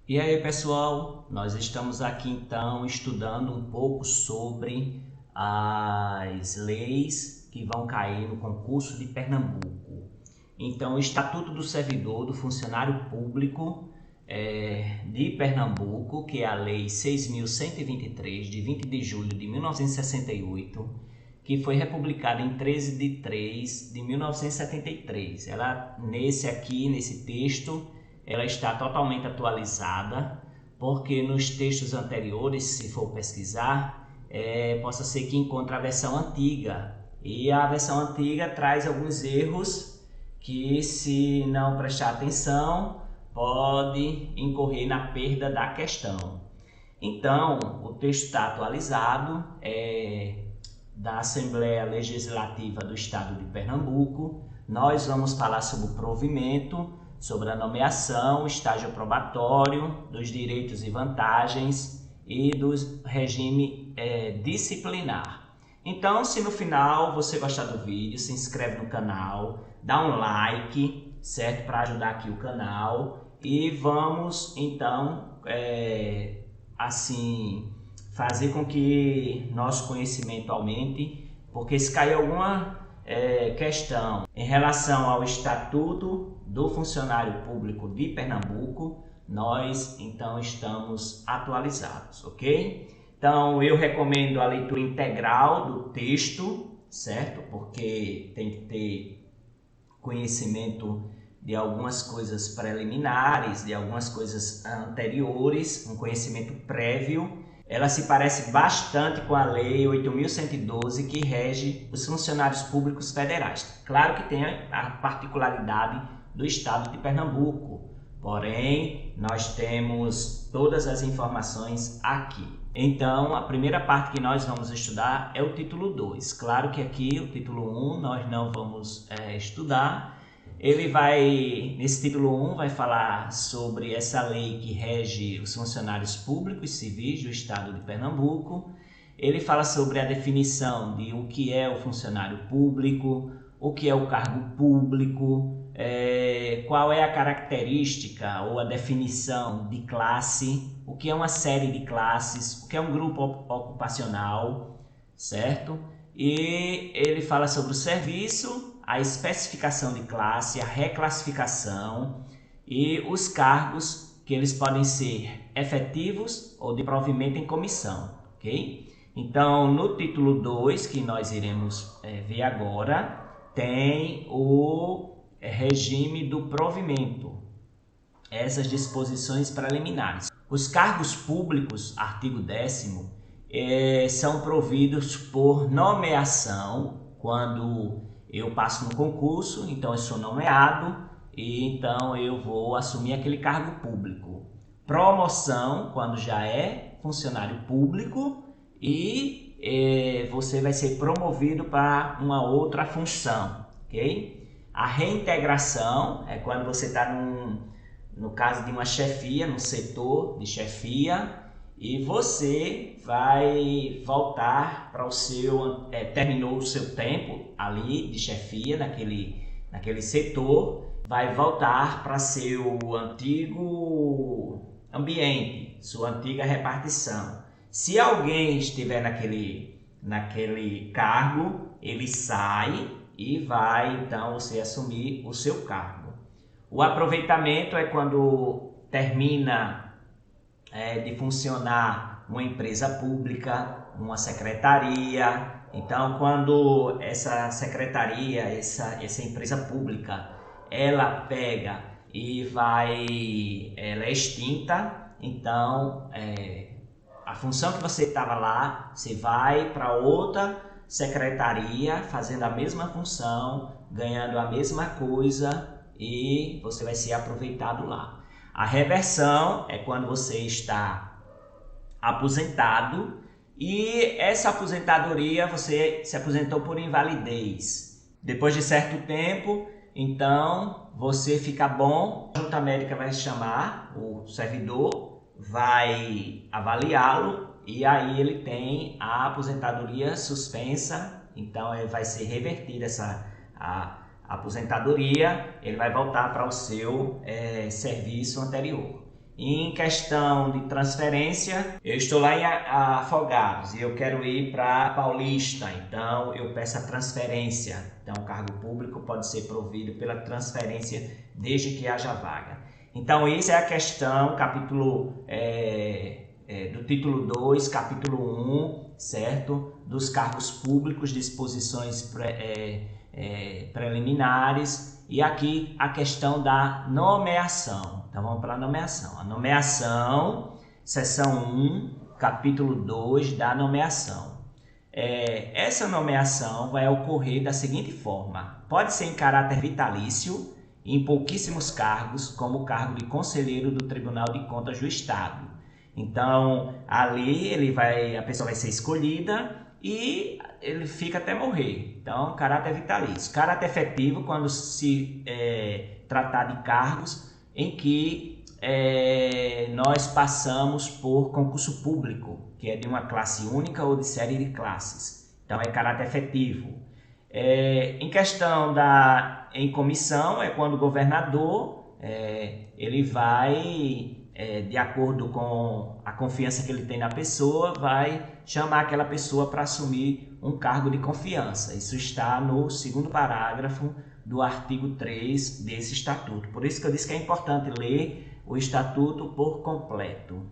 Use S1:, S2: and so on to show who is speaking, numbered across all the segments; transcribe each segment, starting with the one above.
S1: E aí, pessoal, nós estamos aqui então estudando um pouco sobre as leis que vão cair no concurso de Pernambuco. Então, o Estatuto do Servidor do Funcionário Público de Pernambuco, que é a Lei 6.123, de 20 de julho de 1968, que foi republicada em 13 de 3 de 1973. Nesse texto, ela está totalmente atualizada, porque nos textos anteriores, se for pesquisar, possa ser que encontre a versão antiga. E a versão antiga traz alguns erros que, se não prestar atenção, pode incorrer na perda da questão. Então, o texto está atualizado, da Assembleia Legislativa do Estado de Pernambuco. Nós vamos falar sobre o provimento, sobre a nomeação, estágio probatório, dos direitos e vantagens e do regime disciplinar. Então, se no final você gostar do vídeo, se inscreve no canal, dá um like, certo? Para ajudar aqui o canal. E vamos, então, fazer com que nosso conhecimento aumente, porque se cair alguma questão em relação ao Estatuto do Funcionário Público de Pernambuco, nós então estamos atualizados, ok? Então eu recomendo a leitura integral do texto, certo? Porque tem que ter conhecimento de algumas coisas preliminares, de algumas coisas anteriores, um conhecimento prévio. Ela se parece bastante com a Lei 8.112, que rege os funcionários públicos federais. Claro que tem a particularidade do estado de Pernambuco, porém nós temos todas as informações aqui. Então, a primeira parte que nós vamos estudar é o título 2. Claro que aqui o título 1 nós não vamos estudar. Nesse título 1, vai falar sobre essa lei que rege os funcionários públicos civis do estado de Pernambuco. Ele fala sobre a definição de o que é o funcionário público, o que é o cargo público, qual é a característica ou a definição de classe, o que é uma série de classes, o que é um grupo ocupacional, certo? E ele fala sobre o serviço, a especificação de classe, a reclassificação e os cargos, que eles podem ser efetivos ou de provimento em comissão, ok? Então, no título 2, que nós iremos ver agora, tem o regime do provimento, essas disposições preliminares. Os cargos públicos, artigo 10º, são providos por nomeação. Quando eu passo no concurso, então eu sou nomeado e então eu vou assumir aquele cargo público. Promoção, quando já é funcionário público e você vai ser promovido para uma outra função, ok? A reintegração é quando você está no caso de uma chefia, no setor de chefia, e você vai voltar para terminou o seu tempo ali de chefia naquele setor, vai voltar para seu antigo ambiente, sua antiga repartição. Se alguém estiver naquele cargo, ele sai e vai então você assumir o seu cargo. O aproveitamento é quando termina de funcionar uma empresa pública, uma secretaria. Então, quando essa secretaria, essa empresa pública, ela pega e ela é extinta, então a função que você estava lá, você vai para outra secretaria fazendo a mesma função, ganhando a mesma coisa e você vai ser aproveitado lá. A reversão é quando você está aposentado e essa aposentadoria você se aposentou por invalidez. Depois de certo tempo, então você fica bom, a junta médica vai chamar o servidor, vai avaliá-lo e aí ele tem a aposentadoria suspensa, então ele vai ser revertida a aposentadoria, ele vai voltar para o seu serviço anterior. Em questão de transferência, eu estou lá em Afogados e eu quero ir para Paulista, então eu peço a transferência. Então o cargo público pode ser provido pela transferência desde que haja vaga. Então isso é a questão, capítulo do título 2, capítulo 1, certo? Dos cargos públicos, disposições preliminares, e aqui a questão da nomeação. Então vamos para a nomeação. A nomeação, seção 1, capítulo 2 da nomeação. Essa nomeação vai ocorrer da seguinte forma: pode ser em caráter vitalício, em pouquíssimos cargos, como o cargo de conselheiro do Tribunal de Contas do Estado. Então, ali a pessoa vai ser escolhida e ele fica até morrer. Então, caráter vitalício. Caráter efetivo, quando se tratar de cargos em que nós passamos por concurso público, que é de uma classe única ou de série de classes. Então, é caráter efetivo. Em questão em comissão, é quando o governador ele vai, de acordo com a confiança que ele tem na pessoa, vai chamar aquela pessoa para assumir um cargo de confiança. Isso está no 2º parágrafo do artigo 3 desse estatuto. Por isso que eu disse que é importante ler o estatuto por completo.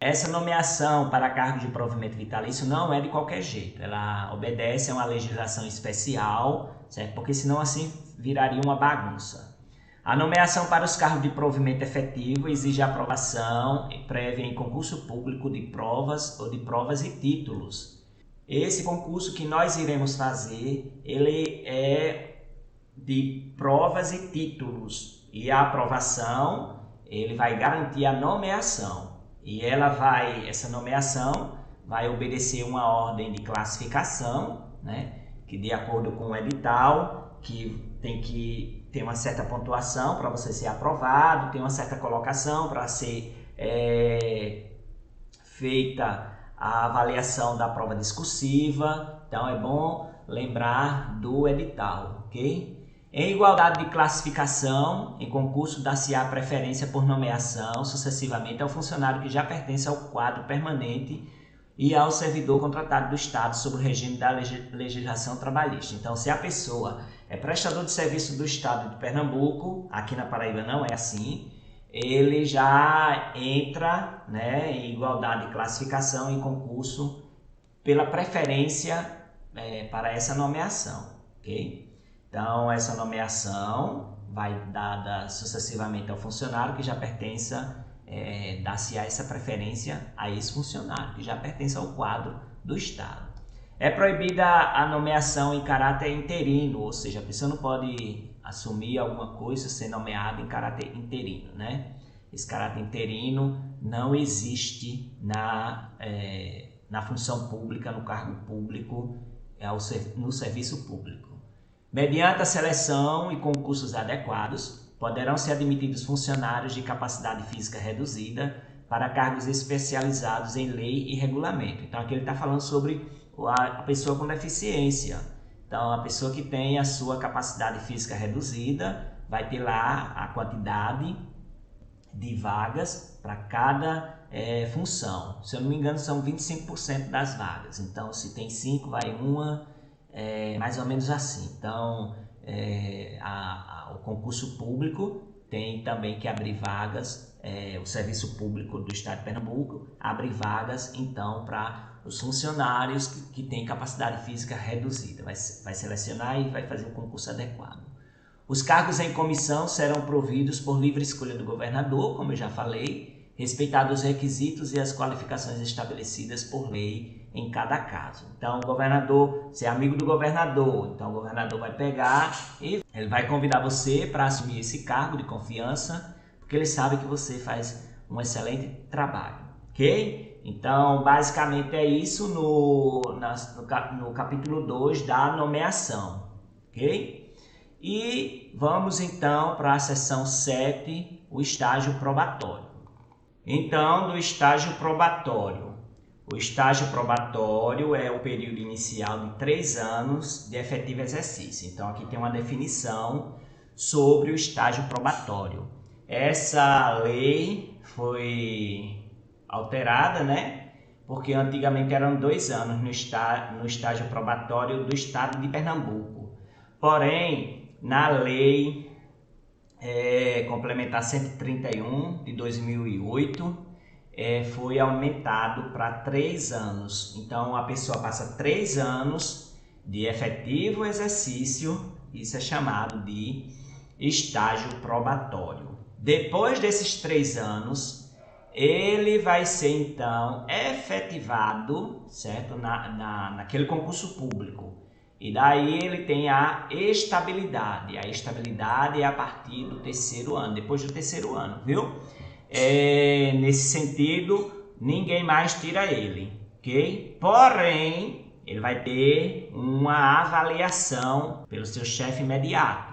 S1: Essa nomeação para cargo de provimento vitalício não é de qualquer jeito. Ela obedece a uma legislação especial, certo? Porque senão assim viraria uma bagunça. A nomeação para os cargos de provimento efetivo exige aprovação prévia em concurso público de provas ou de provas e títulos. Esse concurso que nós iremos fazer, ele é de provas e títulos, e a aprovação ele vai garantir a nomeação. E essa nomeação vai obedecer uma ordem de classificação, né? Que de acordo com o edital, que tem que ter uma certa pontuação para você ser aprovado, tem uma certa colocação para ser feita a avaliação da prova discursiva. Então é bom lembrar do edital, ok? Em igualdade de classificação, em concurso dar-se-á preferência por nomeação sucessivamente ao funcionário que já pertence ao quadro permanente e ao servidor contratado do Estado sob o regime da legislação trabalhista. Então, se a pessoa é prestador de serviço do Estado de Pernambuco, aqui na Paraíba não é assim, ele já entra, né, em igualdade de classificação em concurso pela preferência para essa nomeação, ok? Então, essa nomeação vai dada sucessivamente ao funcionário que já pertence, dar-se-á essa preferência a esse funcionário que já pertence ao quadro do Estado. É proibida a nomeação em caráter interino, ou seja, a pessoa não pode assumir alguma coisa ser nomeada em caráter interino, né? Esse caráter interino não existe na função pública, no cargo público, no serviço público. Mediante a seleção e concursos adequados, poderão ser admitidos funcionários de capacidade física reduzida para cargos especializados em lei e regulamento. Então, aqui ele está falando sobre a pessoa com deficiência. Então, a pessoa que tem a sua capacidade física reduzida vai ter lá a quantidade de vagas para cada função. Se eu não me engano, são 25% das vagas. Então, se tem 5, vai uma... mais ou menos assim. Então, o concurso público tem também que abrir vagas, o Serviço Público do Estado de Pernambuco abre vagas, então, para os funcionários que têm capacidade física reduzida. Vai selecionar e vai fazer o concurso adequado. Os cargos em comissão serão providos por livre escolha do governador, como eu já falei, respeitados os requisitos e as qualificações estabelecidas por lei em cada caso. Então, o governador, você é amigo do governador, então o governador vai pegar e ele vai convidar você para assumir esse cargo de confiança, porque ele sabe que você faz um excelente trabalho, ok? Então, basicamente é isso no capítulo 2 da nomeação, ok? E vamos então para a seção 7, o estágio probatório. Então, do estágio probatório. O estágio probatório é o período inicial de 3 anos de efetivo exercício. Então, aqui tem uma definição sobre o estágio probatório. essa lei foi alterada, né? Porque antigamente eram 2 anos no estágio probatório do estado de Pernambuco. Porém, na lei complementar 131 de 2008, foi aumentado para 3 anos. Então a pessoa passa 3 anos de efetivo exercício, isso é chamado de estágio probatório. Depois desses 3 anos, ele vai ser então efetivado, certo? Naquele concurso público. E daí ele tem a estabilidade. A estabilidade é a partir do 3º ano, depois do 3º ano, viu? Nesse sentido, ninguém mais tira ele, ok? Porém, ele vai ter uma avaliação pelo seu chefe imediato.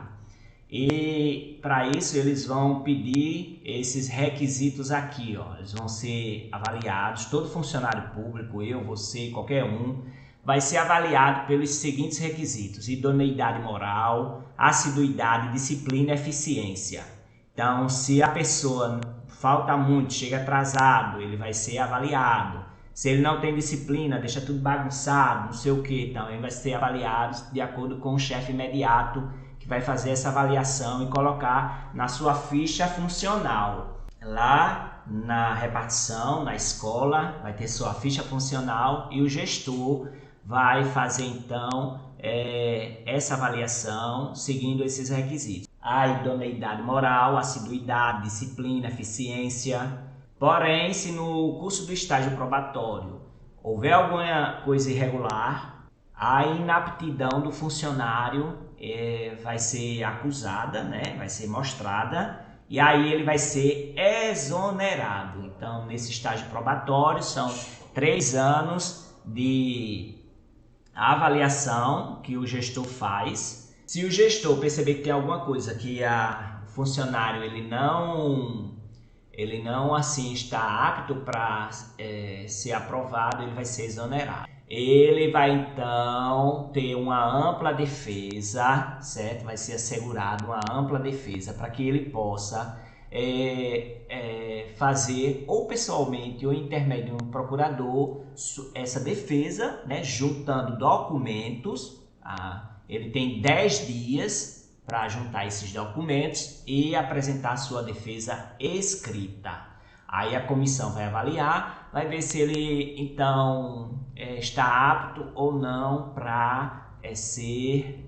S1: E para isso eles vão pedir esses requisitos aqui, ó. Eles vão ser avaliados, todo funcionário público, eu, você, qualquer um, vai ser avaliado pelos seguintes requisitos: idoneidade moral, assiduidade, disciplina e eficiência. Então, se a pessoa falta muito, chega atrasado, ele vai ser avaliado. Se ele não tem disciplina, deixa tudo bagunçado, não sei o que, então ele vai ser avaliado de acordo com o chefe imediato, que vai fazer essa avaliação e colocar na sua ficha funcional. Lá na repartição, na escola, vai ter sua ficha funcional e o gestor vai fazer então essa avaliação seguindo esses requisitos: a idoneidade moral, assiduidade, disciplina, eficiência. Porém, se no curso do estágio probatório houver alguma coisa irregular, a inaptidão do funcionário vai ser acusada, né? Vai ser mostrada, e aí ele vai ser exonerado. Então, nesse estágio probatório, são 3 anos de avaliação que o gestor faz. Se o gestor perceber que tem alguma coisa que o funcionário ele não assim está apto para ser aprovado, ele vai ser exonerado. Ele vai então ter uma ampla defesa, certo? Vai ser assegurado uma ampla defesa para que ele possa fazer ou pessoalmente ou intermédio de um procurador essa defesa, né? Juntando documentos. Ele tem 10 dias para juntar esses documentos e apresentar sua defesa escrita. Aí a comissão vai avaliar, vai ver se ele então está apto ou não para ser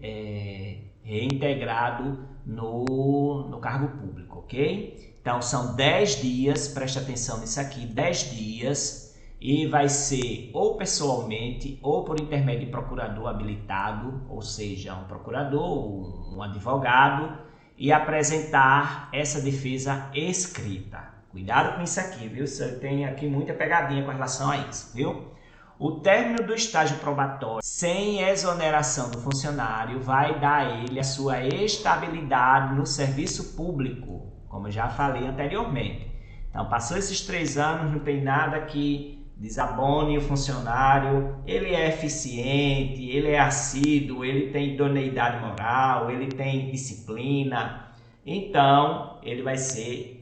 S1: reintegrado no cargo público, ok? Então são 10 dias, preste atenção nisso aqui, 10 dias, e vai ser ou pessoalmente ou por intermédio de procurador habilitado, ou seja, um procurador, um advogado, e apresentar essa defesa escrita. Cuidado com isso aqui, viu? Você tem aqui muita pegadinha com relação a isso, viu? O término do estágio probatório sem exoneração do funcionário vai dar a ele a sua estabilidade no serviço público, como eu já falei anteriormente. Então, passou esses 3 anos, não tem nada que desabone o funcionário, ele é eficiente, ele é assíduo, ele tem idoneidade moral, ele tem disciplina, então ele vai ser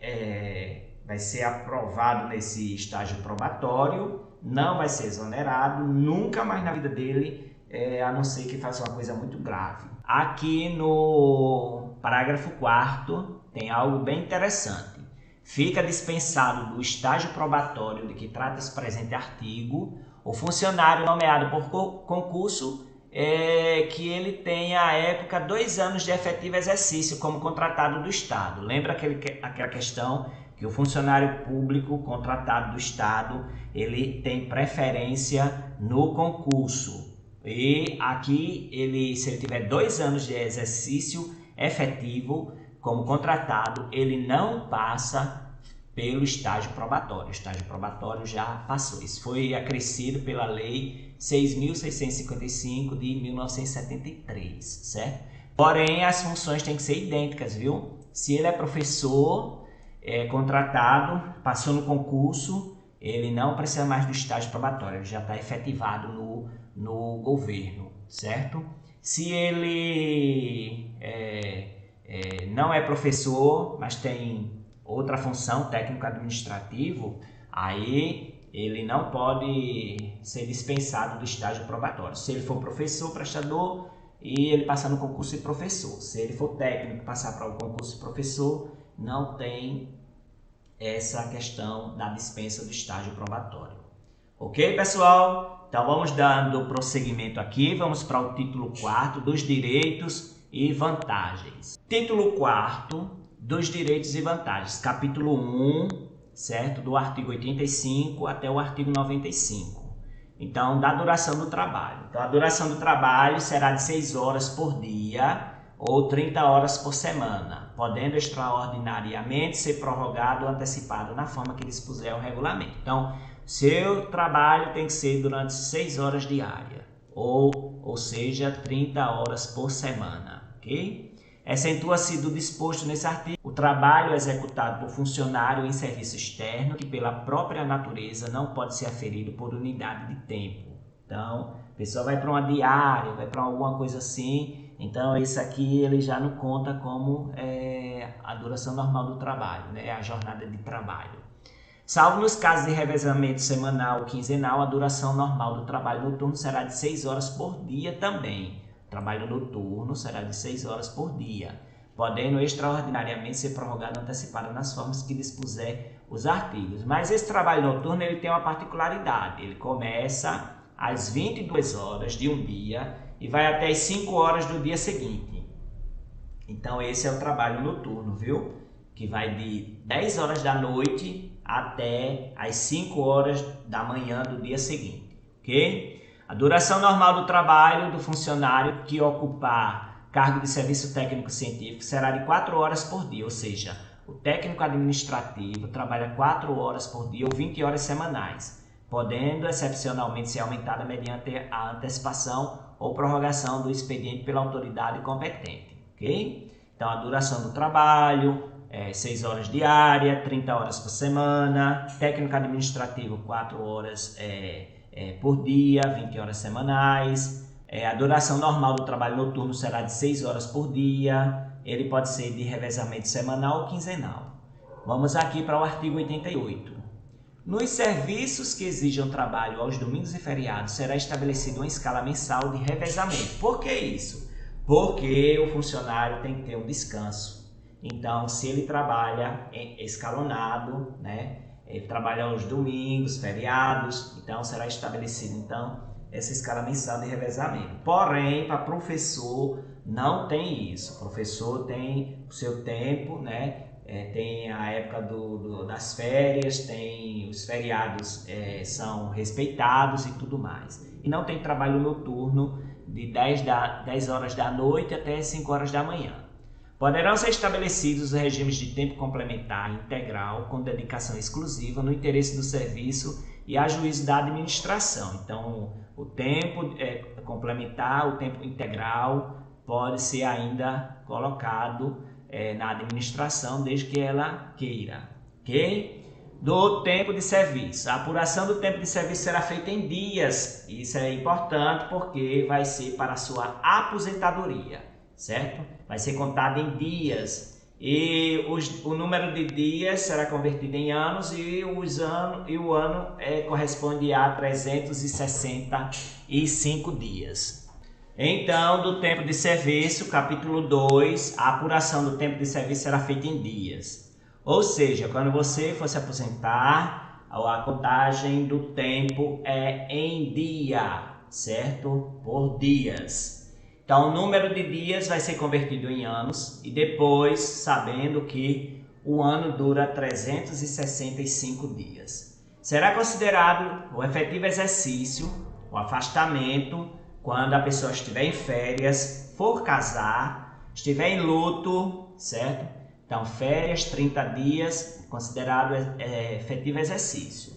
S1: aprovado nesse estágio probatório, não vai ser exonerado, nunca mais na vida dele, a não ser que faça uma coisa muito grave. Aqui no parágrafo 4º tem algo bem interessante. Fica dispensado do estágio probatório de que trata esse presente artigo o funcionário nomeado por concurso que ele tenha à época 2 anos de efetivo exercício como contratado do Estado. Lembra aquela questão que o funcionário público contratado do Estado ele tem preferência no concurso. E aqui, se ele tiver 2 anos de exercício efetivo como contratado, ele não passa pelo estágio probatório. O estágio probatório já passou. Isso foi acrescido pela Lei 6.655 de 1973, certo? Porém, as funções têm que ser idênticas, viu? Se ele é professor contratado, passou no concurso, ele não precisa mais do estágio probatório, ele já está efetivado no governo, certo? Se ele não é professor, mas tem outra função, técnico administrativo, aí ele não pode ser dispensado do estágio probatório. Se ele for professor, prestador, e ele passar no concurso de professor. Se ele for técnico, passar para o concurso de professor, não tem essa questão da dispensa do estágio probatório. Ok, pessoal? Então vamos dando prosseguimento aqui, vamos para o título 4 dos direitos e vantagens. Título 4 dos direitos e vantagens, capítulo 1, certo? Do artigo 85 até o artigo 95. Então, da duração do trabalho. Então, a duração do trabalho será de 6 horas por dia ou 30 horas por semana, podendo extraordinariamente ser prorrogado ou antecipado na forma que dispuser o regulamento. Então, seu trabalho tem que ser durante 6 horas diárias, ou seja, 30 horas por semana, ok? Acentua-se do disposto nesse artigo o trabalho executado por funcionário em serviço externo, que pela própria natureza não pode ser aferido por unidade de tempo. Então, a pessoa vai para uma diária, vai para alguma coisa assim, então isso aqui ele já não conta como a duração normal do trabalho, né? A jornada de trabalho. Salvo nos casos de revezamento semanal ou quinzenal, a duração normal do trabalho noturno será de 6 horas por dia também. O trabalho noturno será de 6 horas por dia, podendo extraordinariamente ser prorrogado ou antecipado nas formas que dispuser os artigos. Mas esse trabalho noturno ele tem uma particularidade, ele começa às 22 horas de um dia e vai até as 5 horas do dia seguinte. Então esse é o trabalho noturno, viu? Que vai de 10 horas da noite até as 5 horas da manhã do dia seguinte, ok? A duração normal do trabalho do funcionário que ocupar cargo de serviço técnico científico será de 4 horas por dia, ou seja, o técnico administrativo trabalha 4 horas por dia ou 20 horas semanais, podendo excepcionalmente ser aumentada mediante a antecipação ou prorrogação do expediente pela autoridade competente, ok? Então, a duração do trabalho 6 horas diárias, 30 horas por semana, técnico administrativo 4 horas por dia, 20 horas semanais. A duração normal do trabalho noturno será de 6 horas por dia, ele pode ser de revezamento semanal ou quinzenal. Vamos aqui para o artigo 88. Nos serviços que exijam trabalho aos domingos e feriados, será estabelecida uma escala mensal de revezamento. Por que isso? Porque o funcionário tem que ter um descanso. Então, se ele trabalha escalonado, né? Ele trabalha aos domingos, feriados, então será estabelecido essa escala mensal de revezamento. Porém, para professor não tem isso. O professor tem o seu tempo, né? Tem a época das férias, tem os feriados são respeitados e tudo mais. E não tem trabalho noturno de 10 horas da noite até 5 horas da manhã. Poderão ser estabelecidos regimes de tempo complementar integral com dedicação exclusiva no interesse do serviço e a juízo da administração. Então, o tempo complementar, o tempo integral pode ser ainda colocado na administração desde que ela queira, ok? Do tempo de serviço. A apuração do tempo de serviço será feita em dias. Isso é importante porque vai ser para a sua aposentadoria, certo? Vai ser contado em dias e o número de dias será convertido em anos e o ano corresponde a 365 dias. Então, do tempo de serviço, capítulo 2, a apuração do tempo de serviço será feita em dias. Ou seja, quando você for se aposentar, a contagem do tempo é em dia, certo? Por dias. Então, o número de dias vai ser convertido em anos e depois, sabendo que o ano dura 365 dias. Será considerado o efetivo exercício, o afastamento, quando a pessoa estiver em férias, for casar, estiver em luto, certo? Então, férias, 30 dias, considerado efetivo exercício.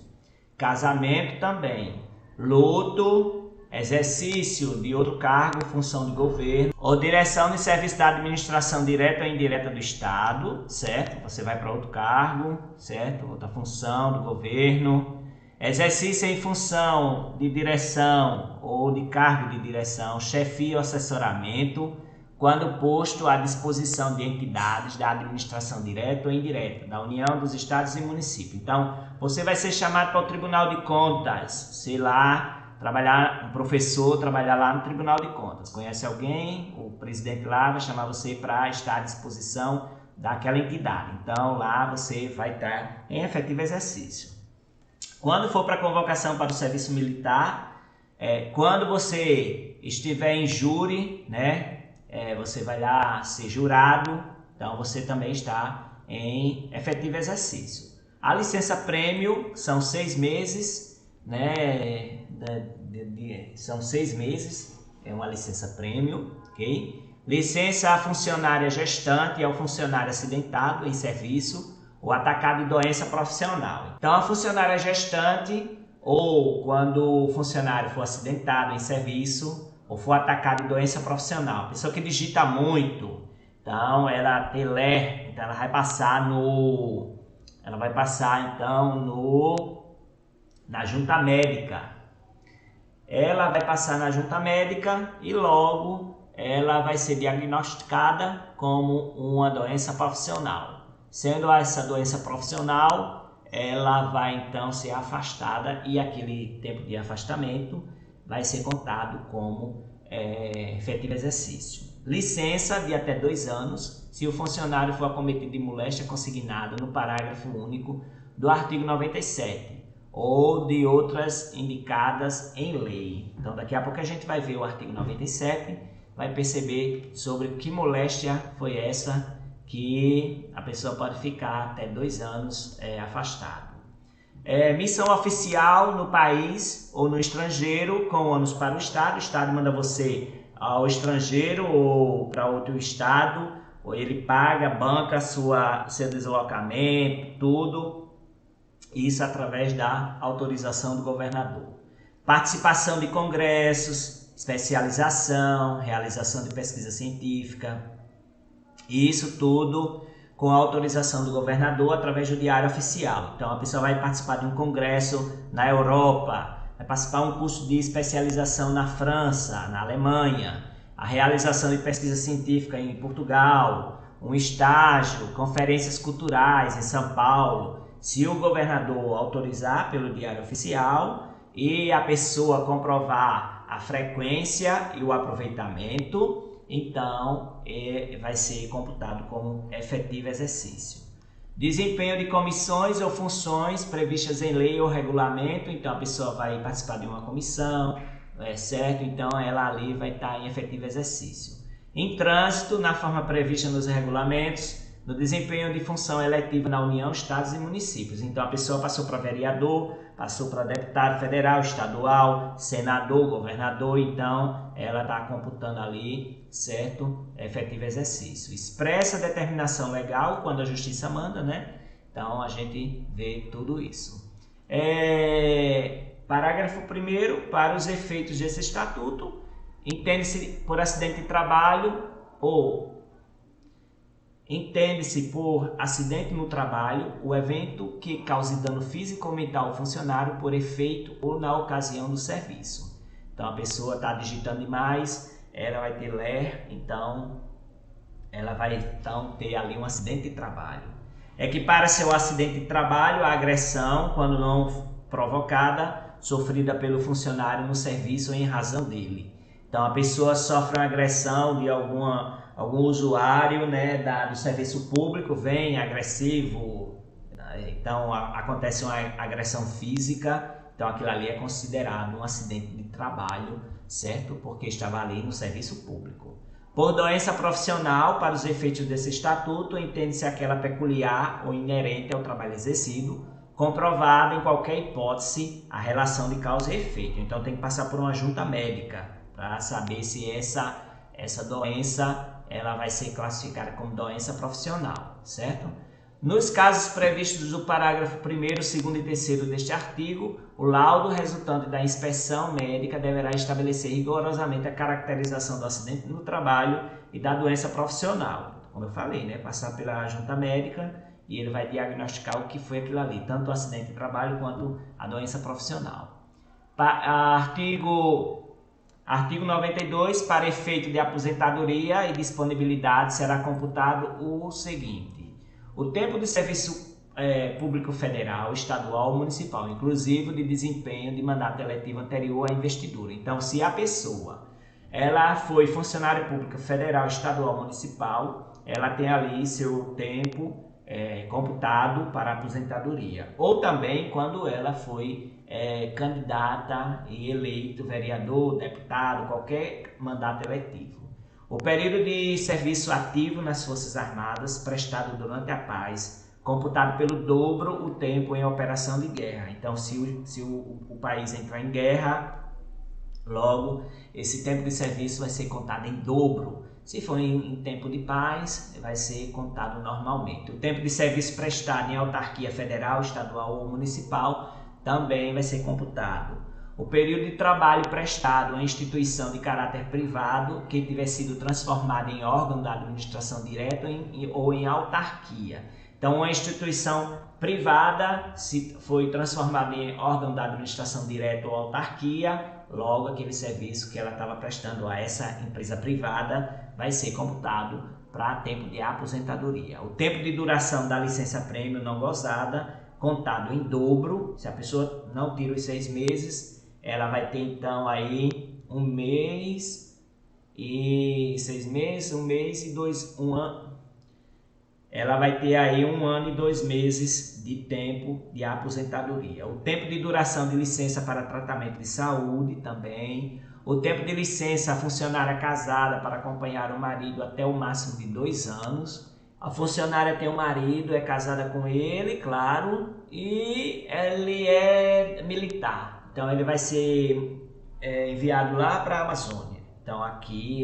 S1: Casamento também. Luto, exercício de outro cargo, função de governo, ou direção de serviço da administração direta ou indireta do Estado, certo? Você vai para outro cargo, certo? Outra função do governo. Exercício em função de direção ou de cargo de direção, chefia ou assessoramento, quando posto à disposição de entidades da administração direta ou indireta, da União, dos Estados e municípios. Então, você vai ser chamado para o Tribunal de Contas, sei lá, trabalhar, um professor trabalhar lá no Tribunal de Contas. Conhece alguém, o presidente lá vai chamar você para estar à disposição daquela entidade. Então, lá você vai estar em efetivo exercício. Quando for para convocação para o serviço militar, quando você estiver em júri, né? Você vai lá ser jurado, então você também está em efetivo exercício. A licença prêmio são 6 meses, né? São 6 meses, é uma licença prêmio, ok? Licença funcionária gestante é o funcionário acidentado em serviço ou atacado de doença profissional. Então, a funcionária gestante, ou quando o funcionário for acidentado em serviço, ou for atacado de doença profissional, pessoa que digita muito, então ela tem LER, então ela vai passar na junta médica. Ela vai passar na junta médica e logo ela vai ser diagnosticada como uma doença profissional. Sendo essa doença profissional, ela vai então ser afastada e aquele tempo de afastamento vai ser contado como efetivo exercício. Licença de até 2 anos, se o funcionário for acometido de moléstia consignada no parágrafo único do artigo 97 ou de outras indicadas em lei. Então, daqui a pouco a gente vai ver o artigo 97, vai perceber sobre que moléstia foi essa que a pessoa pode ficar até 2 anos afastado. Missão oficial no país ou no estrangeiro com ônus para o Estado manda você ao estrangeiro ou para outro estado, ou ele paga, banca seu deslocamento, tudo, isso através da autorização do governador. Participação de congressos, especialização, realização de pesquisa científica, isso tudo com a autorização do governador através do diário oficial. Então a pessoa vai participar de um congresso na Europa, vai participar de um curso de especialização na França, na Alemanha, a realização de pesquisa científica em Portugal, um estágio, conferências culturais em São Paulo. Se o governador autorizar pelo diário oficial e a pessoa comprovar a frequência e o aproveitamento, então vai ser computado como efetivo exercício. Desempenho de comissões ou funções previstas em lei ou regulamento, então a pessoa vai participar de uma comissão, certo? Então ela ali vai estar em efetivo exercício. Em trânsito, na forma prevista nos regulamentos, no desempenho de função eletiva na União, Estados e municípios. Então a pessoa passou para vereador, passou para deputado federal, estadual, senador, governador, então ela está computando ali, certo? Efetivo exercício. Expressa determinação legal quando a justiça manda, né? Então a gente vê tudo isso. Parágrafo 1º, para os efeitos desse estatuto, entende-se por acidente de trabalho ou entende-se por acidente no trabalho o evento que cause dano físico ou mental ao funcionário por efeito ou na ocasião do serviço. Então a pessoa está digitando demais, ela vai ter LER, então ela vai ter ali um acidente de trabalho. Equipara-se ao acidente de trabalho a agressão, quando não provocada, sofrida pelo funcionário no serviço ou em razão dele. Então a pessoa sofre uma agressão de algum usuário, né, do serviço público, vem agressivo, então acontece uma agressão física, então aquilo ali é considerado um acidente de trabalho, certo? Porque estava ali no serviço público. Por doença profissional, para os efeitos desse estatuto, entende-se aquela peculiar ou inerente ao trabalho exercido, comprovada em qualquer hipótese a relação de causa e efeito. Então tem que passar por uma junta médica para saber se essa doença ela vai ser classificada como doença profissional, certo? Nos casos previstos do parágrafo 1º, 2º e 3º deste artigo, o laudo resultante da inspeção médica deverá estabelecer rigorosamente a caracterização do acidente no trabalho e da doença profissional. Como eu falei, né? Passar pela junta médica e ele vai diagnosticar o que foi aquilo ali, tanto o acidente de trabalho quanto a doença profissional. Artigo 92, para efeito de aposentadoria e disponibilidade será computado o seguinte: o tempo de serviço público federal, estadual ou municipal, inclusive de desempenho de mandato eletivo anterior à investidura. Então, se a pessoa ela foi funcionário público federal, estadual, municipal, ela tem ali seu tempo computado para aposentadoria. Ou também quando ela foi candidata e eleito vereador, deputado, qualquer mandato eletivo. O período de serviço ativo nas Forças Armadas prestado durante a paz, computado pelo dobro o tempo em operação de guerra. Então, se o país entrar em guerra, logo esse tempo de serviço vai ser contado em dobro. Se for em tempo de paz, vai ser contado normalmente. O tempo de serviço prestado em autarquia federal, estadual ou municipal também vai ser computado. O período de trabalho prestado em instituição de caráter privado que tiver sido transformada em órgão da administração direta ou em autarquia. Então, uma instituição privada, se foi transformada em órgão da administração direta ou autarquia, logo aquele serviço que ela estava prestando a essa empresa privada vai ser computado para tempo de aposentadoria. O tempo de duração da licença-prêmio não gozada, contado em dobro. Se a pessoa não tira os 6 meses, ela vai ter então aí 1 mês e 6 meses, 1 mês e 1 ano. Ela vai ter aí 1 ano e 2 meses de tempo de aposentadoria. O tempo de duração de licença para tratamento de saúde também. O tempo de licença a funcionária casada para acompanhar o marido até o máximo de 2 anos. A funcionária tem um marido, é casada com ele, claro, e ele é militar. Então ele vai ser enviado lá para a Amazônia. Então aqui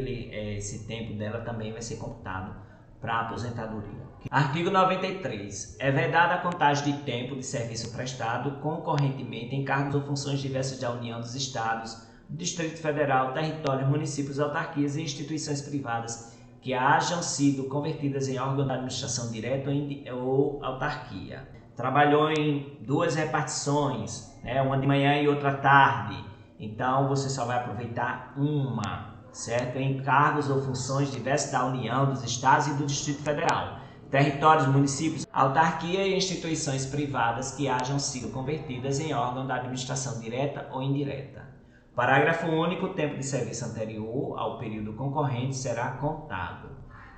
S1: esse tempo dela também vai ser computado para a aposentadoria. Artigo 93. É vedada a contagem de tempo de serviço prestado concorrentemente em cargos ou funções diversas da União, dos Estados, do Distrito Federal, territórios, municípios, autarquias e instituições privadas que hajam sido convertidas em órgão da administração direta ou autarquia. Trabalhou em 2 repartições, uma de manhã e outra à tarde. Então você só vai aproveitar uma, certo? Em cargos ou funções diversas da União, dos Estados e do Distrito Federal, territórios, municípios, autarquia e instituições privadas que hajam sido convertidas em órgão da administração direta ou indireta. Parágrafo único. O tempo de serviço anterior ao período concorrente será contado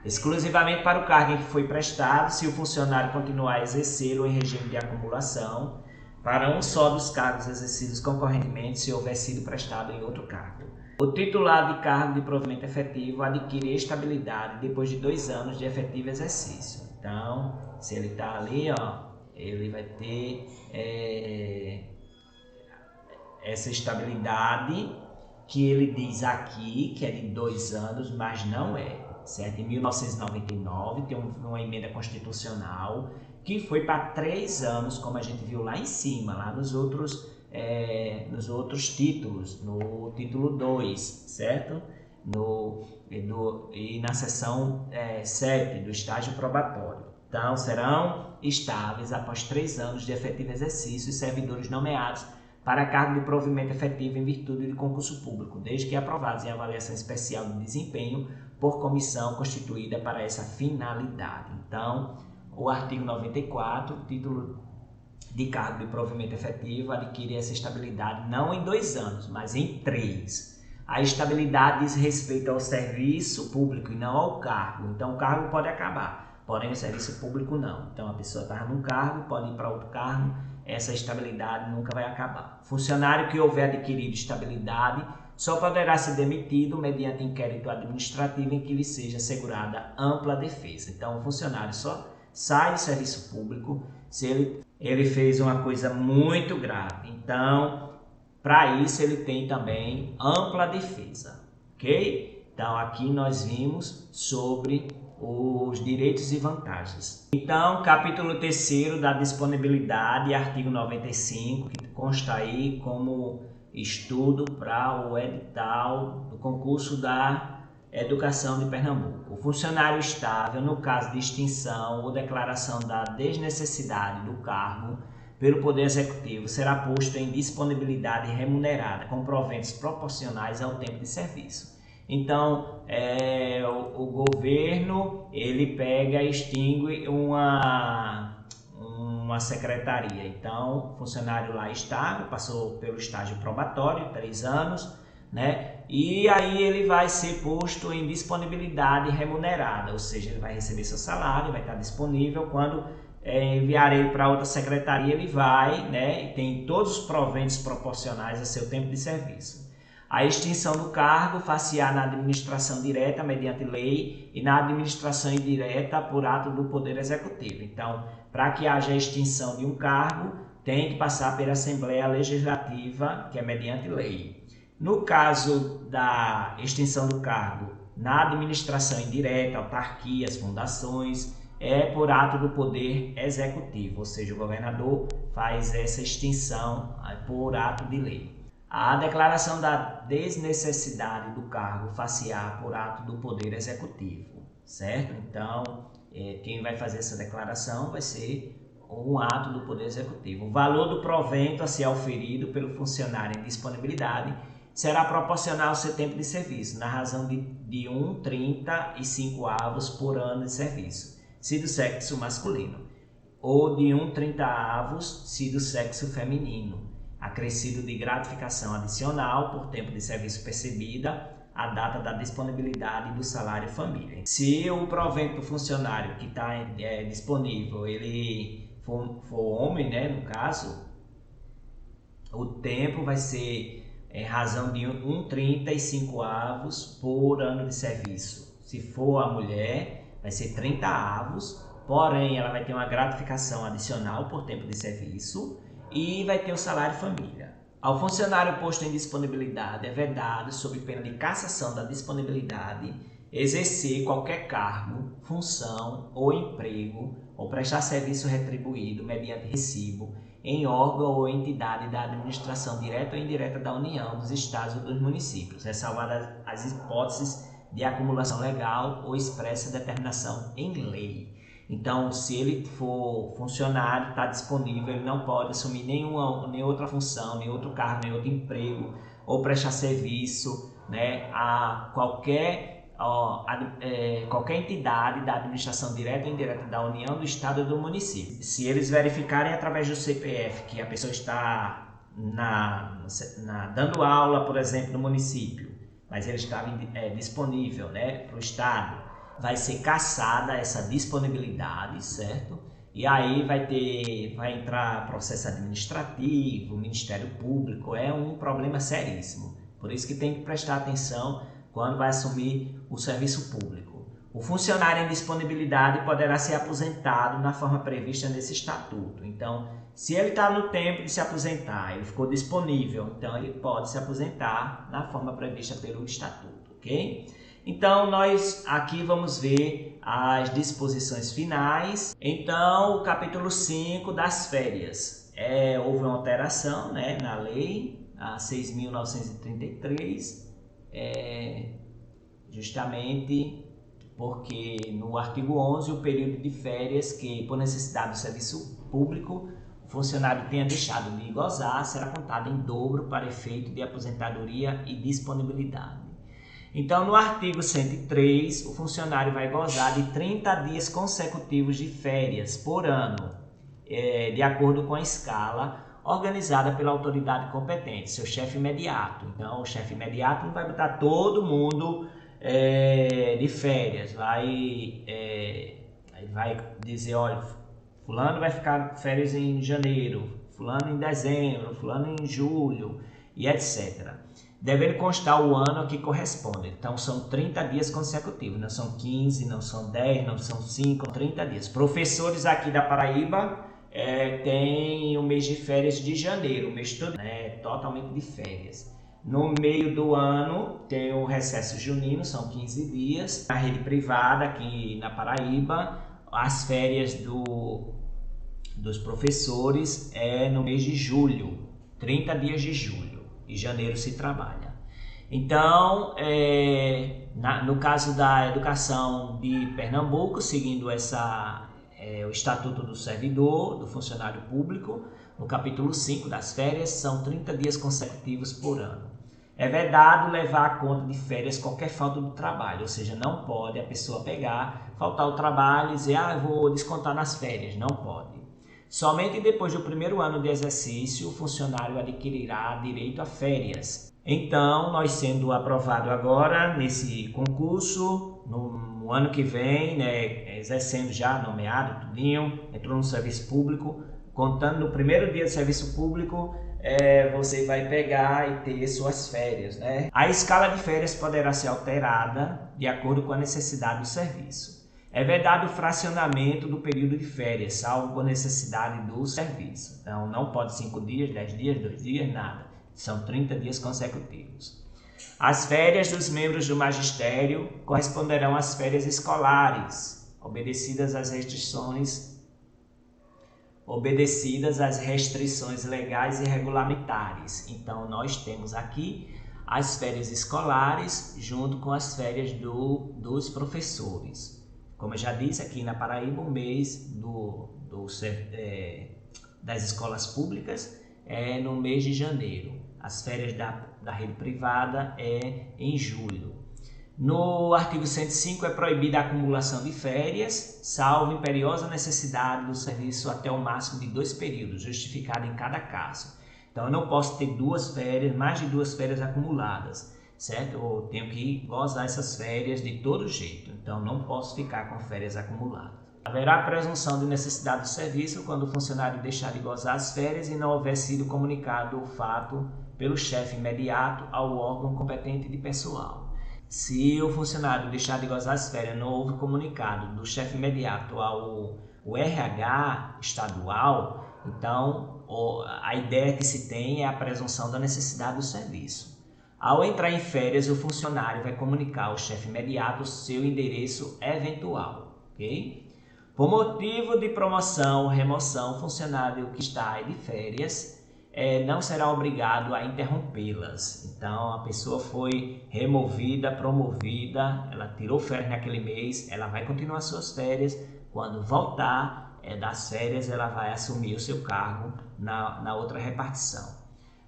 S1: exclusivamente para o cargo em que foi prestado, se o funcionário continuar a exercê-lo em regime de acumulação, para um só dos cargos exercidos concorrentemente, se houver sido prestado em outro cargo. O titular de cargo de provimento efetivo adquire estabilidade depois de 2 anos de efetivo exercício. Então, se ele está ali, ele vai ter essa estabilidade que ele diz aqui, que é de 2 anos, mas não é, certo? Em 1999 tem uma emenda constitucional que foi para 3 anos, como a gente viu lá em cima, lá nos outros títulos, no título 2, certo? E na seção 7 do estágio probatório. Então, serão estáveis após 3 anos de efetivo exercício os servidores nomeados para cargo de provimento efetivo em virtude de concurso público, desde que aprovados em avaliação especial de desempenho por comissão constituída para essa finalidade. Então, o artigo 94, título de cargo de provimento efetivo, adquire essa estabilidade não em 2 anos, mas em 3. A estabilidade diz respeito ao serviço público e não ao cargo. Então, o cargo pode acabar, porém o serviço público não. Então, a pessoa está num cargo, pode ir para outro cargo, essa estabilidade nunca vai acabar. Funcionário que houver adquirido estabilidade só poderá ser demitido mediante inquérito administrativo em que lhe seja assegurada ampla defesa. Então, o funcionário só sai do serviço público se ele fez uma coisa muito grave. Então, para isso ele tem também ampla defesa, ok? Então, aqui nós vimos sobre os direitos e vantagens. Então, capítulo 3º da disponibilidade, artigo 95, que consta aí como estudo para o edital do concurso da Educação de Pernambuco. O funcionário estável, no caso de extinção ou declaração da desnecessidade do cargo, pelo Poder Executivo será posto em disponibilidade remunerada com proventos proporcionais ao tempo de serviço. Então, o governo ele pega e extingue uma secretaria. Então, o funcionário lá estável, passou pelo estágio probatório, 3 anos, né? E aí ele vai ser posto em disponibilidade remunerada, ou seja, ele vai receber seu salário, vai estar disponível. Quando enviar ele para outra secretaria, ele vai, né? E tem todos os proventos proporcionais a seu tempo de serviço. A extinção do cargo far-se-á na administração direta mediante lei e na administração indireta por ato do Poder Executivo. Então, para que haja a extinção de um cargo, tem que passar pela Assembleia Legislativa, que é mediante lei. No caso da extinção do cargo na administração indireta, autarquias, fundações, é por ato do Poder Executivo, ou seja, o governador faz essa extinção por ato de lei. A declaração da desnecessidade do cargo far-se-á por ato do Poder Executivo, certo? Então, quem vai fazer essa declaração vai ser um ato do Poder Executivo. O valor do provento a ser auferido pelo funcionário em disponibilidade será proporcional ao seu tempo de serviço, na razão de 1,35 por ano de serviço, se do sexo masculino, ou de 1,30 se do sexo feminino, acrescido de gratificação adicional por tempo de serviço percebida a data da disponibilidade do salário família. Se o provento do funcionário que está disponível ele for homem, né, no caso, o tempo vai ser em razão de 1,35 por ano de serviço. Se for a mulher, vai ser 30 porém ela vai ter uma gratificação adicional por tempo de serviço e vai ter o salário família. Ao funcionário posto em disponibilidade é vedado, sob pena de cassação da disponibilidade, exercer qualquer cargo, função ou emprego ou prestar serviço retribuído mediante recibo em órgão ou entidade da administração direta ou indireta da União, dos Estados ou dos municípios, ressalvadas as hipóteses de acumulação legal ou expressa determinação em lei. Então, se ele for funcionário, está disponível, ele não pode assumir nem outra função, nem outro cargo, nem outro emprego, ou prestar serviço, né, a qualquer entidade da administração direta ou indireta da União, do Estado ou do município. Se eles verificarem através do CPF que a pessoa está dando aula, por exemplo, no município, mas ele estava disponível, né, para o Estado, vai ser cassada essa disponibilidade, certo? E aí vai entrar processo administrativo, Ministério Público, é um problema seríssimo. Por isso que tem que prestar atenção quando vai assumir o serviço público. O funcionário em disponibilidade poderá ser aposentado na forma prevista nesse estatuto. Então, se ele está no tempo de se aposentar, ele ficou disponível, então ele pode se aposentar na forma prevista pelo estatuto, ok? Então, nós aqui vamos ver as disposições finais. Então, o capítulo 5 das férias. Houve uma alteração, né, na lei, a 6.933, justamente porque no artigo 11, o período de férias que, por necessidade do serviço público, o funcionário tenha deixado de gozar, será contado em dobro para efeito de aposentadoria e disponibilidade. Então, no artigo 103, o funcionário vai gozar de 30 dias consecutivos de férias por ano, de acordo com a escala organizada pela autoridade competente, seu chefe imediato. Então, o chefe imediato não vai botar todo mundo de férias, vai dizer, olha, fulano vai ficar férias em janeiro, fulano em dezembro, fulano em julho e etc. Devendo constar o ano a que corresponde. Então, são 30 dias consecutivos, não são 15, não são 10, não são 5, 30 dias. Professores aqui da Paraíba têm o mês de férias de janeiro, o mês todo totalmente de férias. No meio do ano tem o recesso junino, são 15 dias. Na rede privada aqui na Paraíba, as férias dos professores no mês de julho, 30 dias de julho. E janeiro se trabalha. Então, no caso da educação de Pernambuco, seguindo o Estatuto do Servidor, do Funcionário Público, no capítulo 5 das férias, são 30 dias consecutivos por ano. É vedado levar a conta de férias qualquer falta do trabalho, ou seja, não pode a pessoa pegar, faltar o trabalho e dizer, eu vou descontar nas férias, não pode. Somente depois do primeiro ano de exercício, o funcionário adquirirá direito a férias. Então, nós sendo aprovado agora nesse concurso, no ano que vem, né, exercendo já, nomeado, tudinho, entrou no serviço público, contando no primeiro dia de serviço público, você vai pegar e ter suas férias, né? A escala de férias poderá ser alterada de acordo com a necessidade do serviço. É vedado o fracionamento do período de férias, salvo por necessidade do serviço. Então, não pode 5 dias, 10 dias, 2 dias, nada. São 30 dias consecutivos. As férias dos membros do magistério corresponderão às férias escolares, obedecidas às restrições legais e regulamentares. Então, nós temos aqui as férias escolares junto com as férias dos professores. Como eu já disse, aqui na Paraíba, o mês das escolas públicas é no mês de janeiro. As férias da rede privada é em julho. No artigo 105 é proibida a acumulação de férias, salvo imperiosa necessidade do serviço até o máximo de 2 períodos, justificado em cada caso. Então, eu não posso ter mais de 2 férias acumuladas, certo? Eu tenho que gozar essas férias de todo jeito, então não posso ficar com férias acumuladas. Haverá presunção de necessidade do serviço quando o funcionário deixar de gozar as férias e não houver sido comunicado o fato pelo chefe imediato ao órgão competente de pessoal. Se o funcionário deixar de gozar as férias, não houve comunicado do chefe imediato ao RH estadual, então a ideia que se tem é a presunção da necessidade do serviço. Ao entrar em férias, o funcionário vai comunicar ao chefe imediato o seu endereço eventual, ok? Por motivo de promoção ou remoção, o funcionário que está de férias não será obrigado a interrompê-las. Então, a pessoa foi removida, promovida, ela tirou férias naquele mês, ela vai continuar suas férias. Quando voltar das férias, ela vai assumir o seu cargo na outra repartição.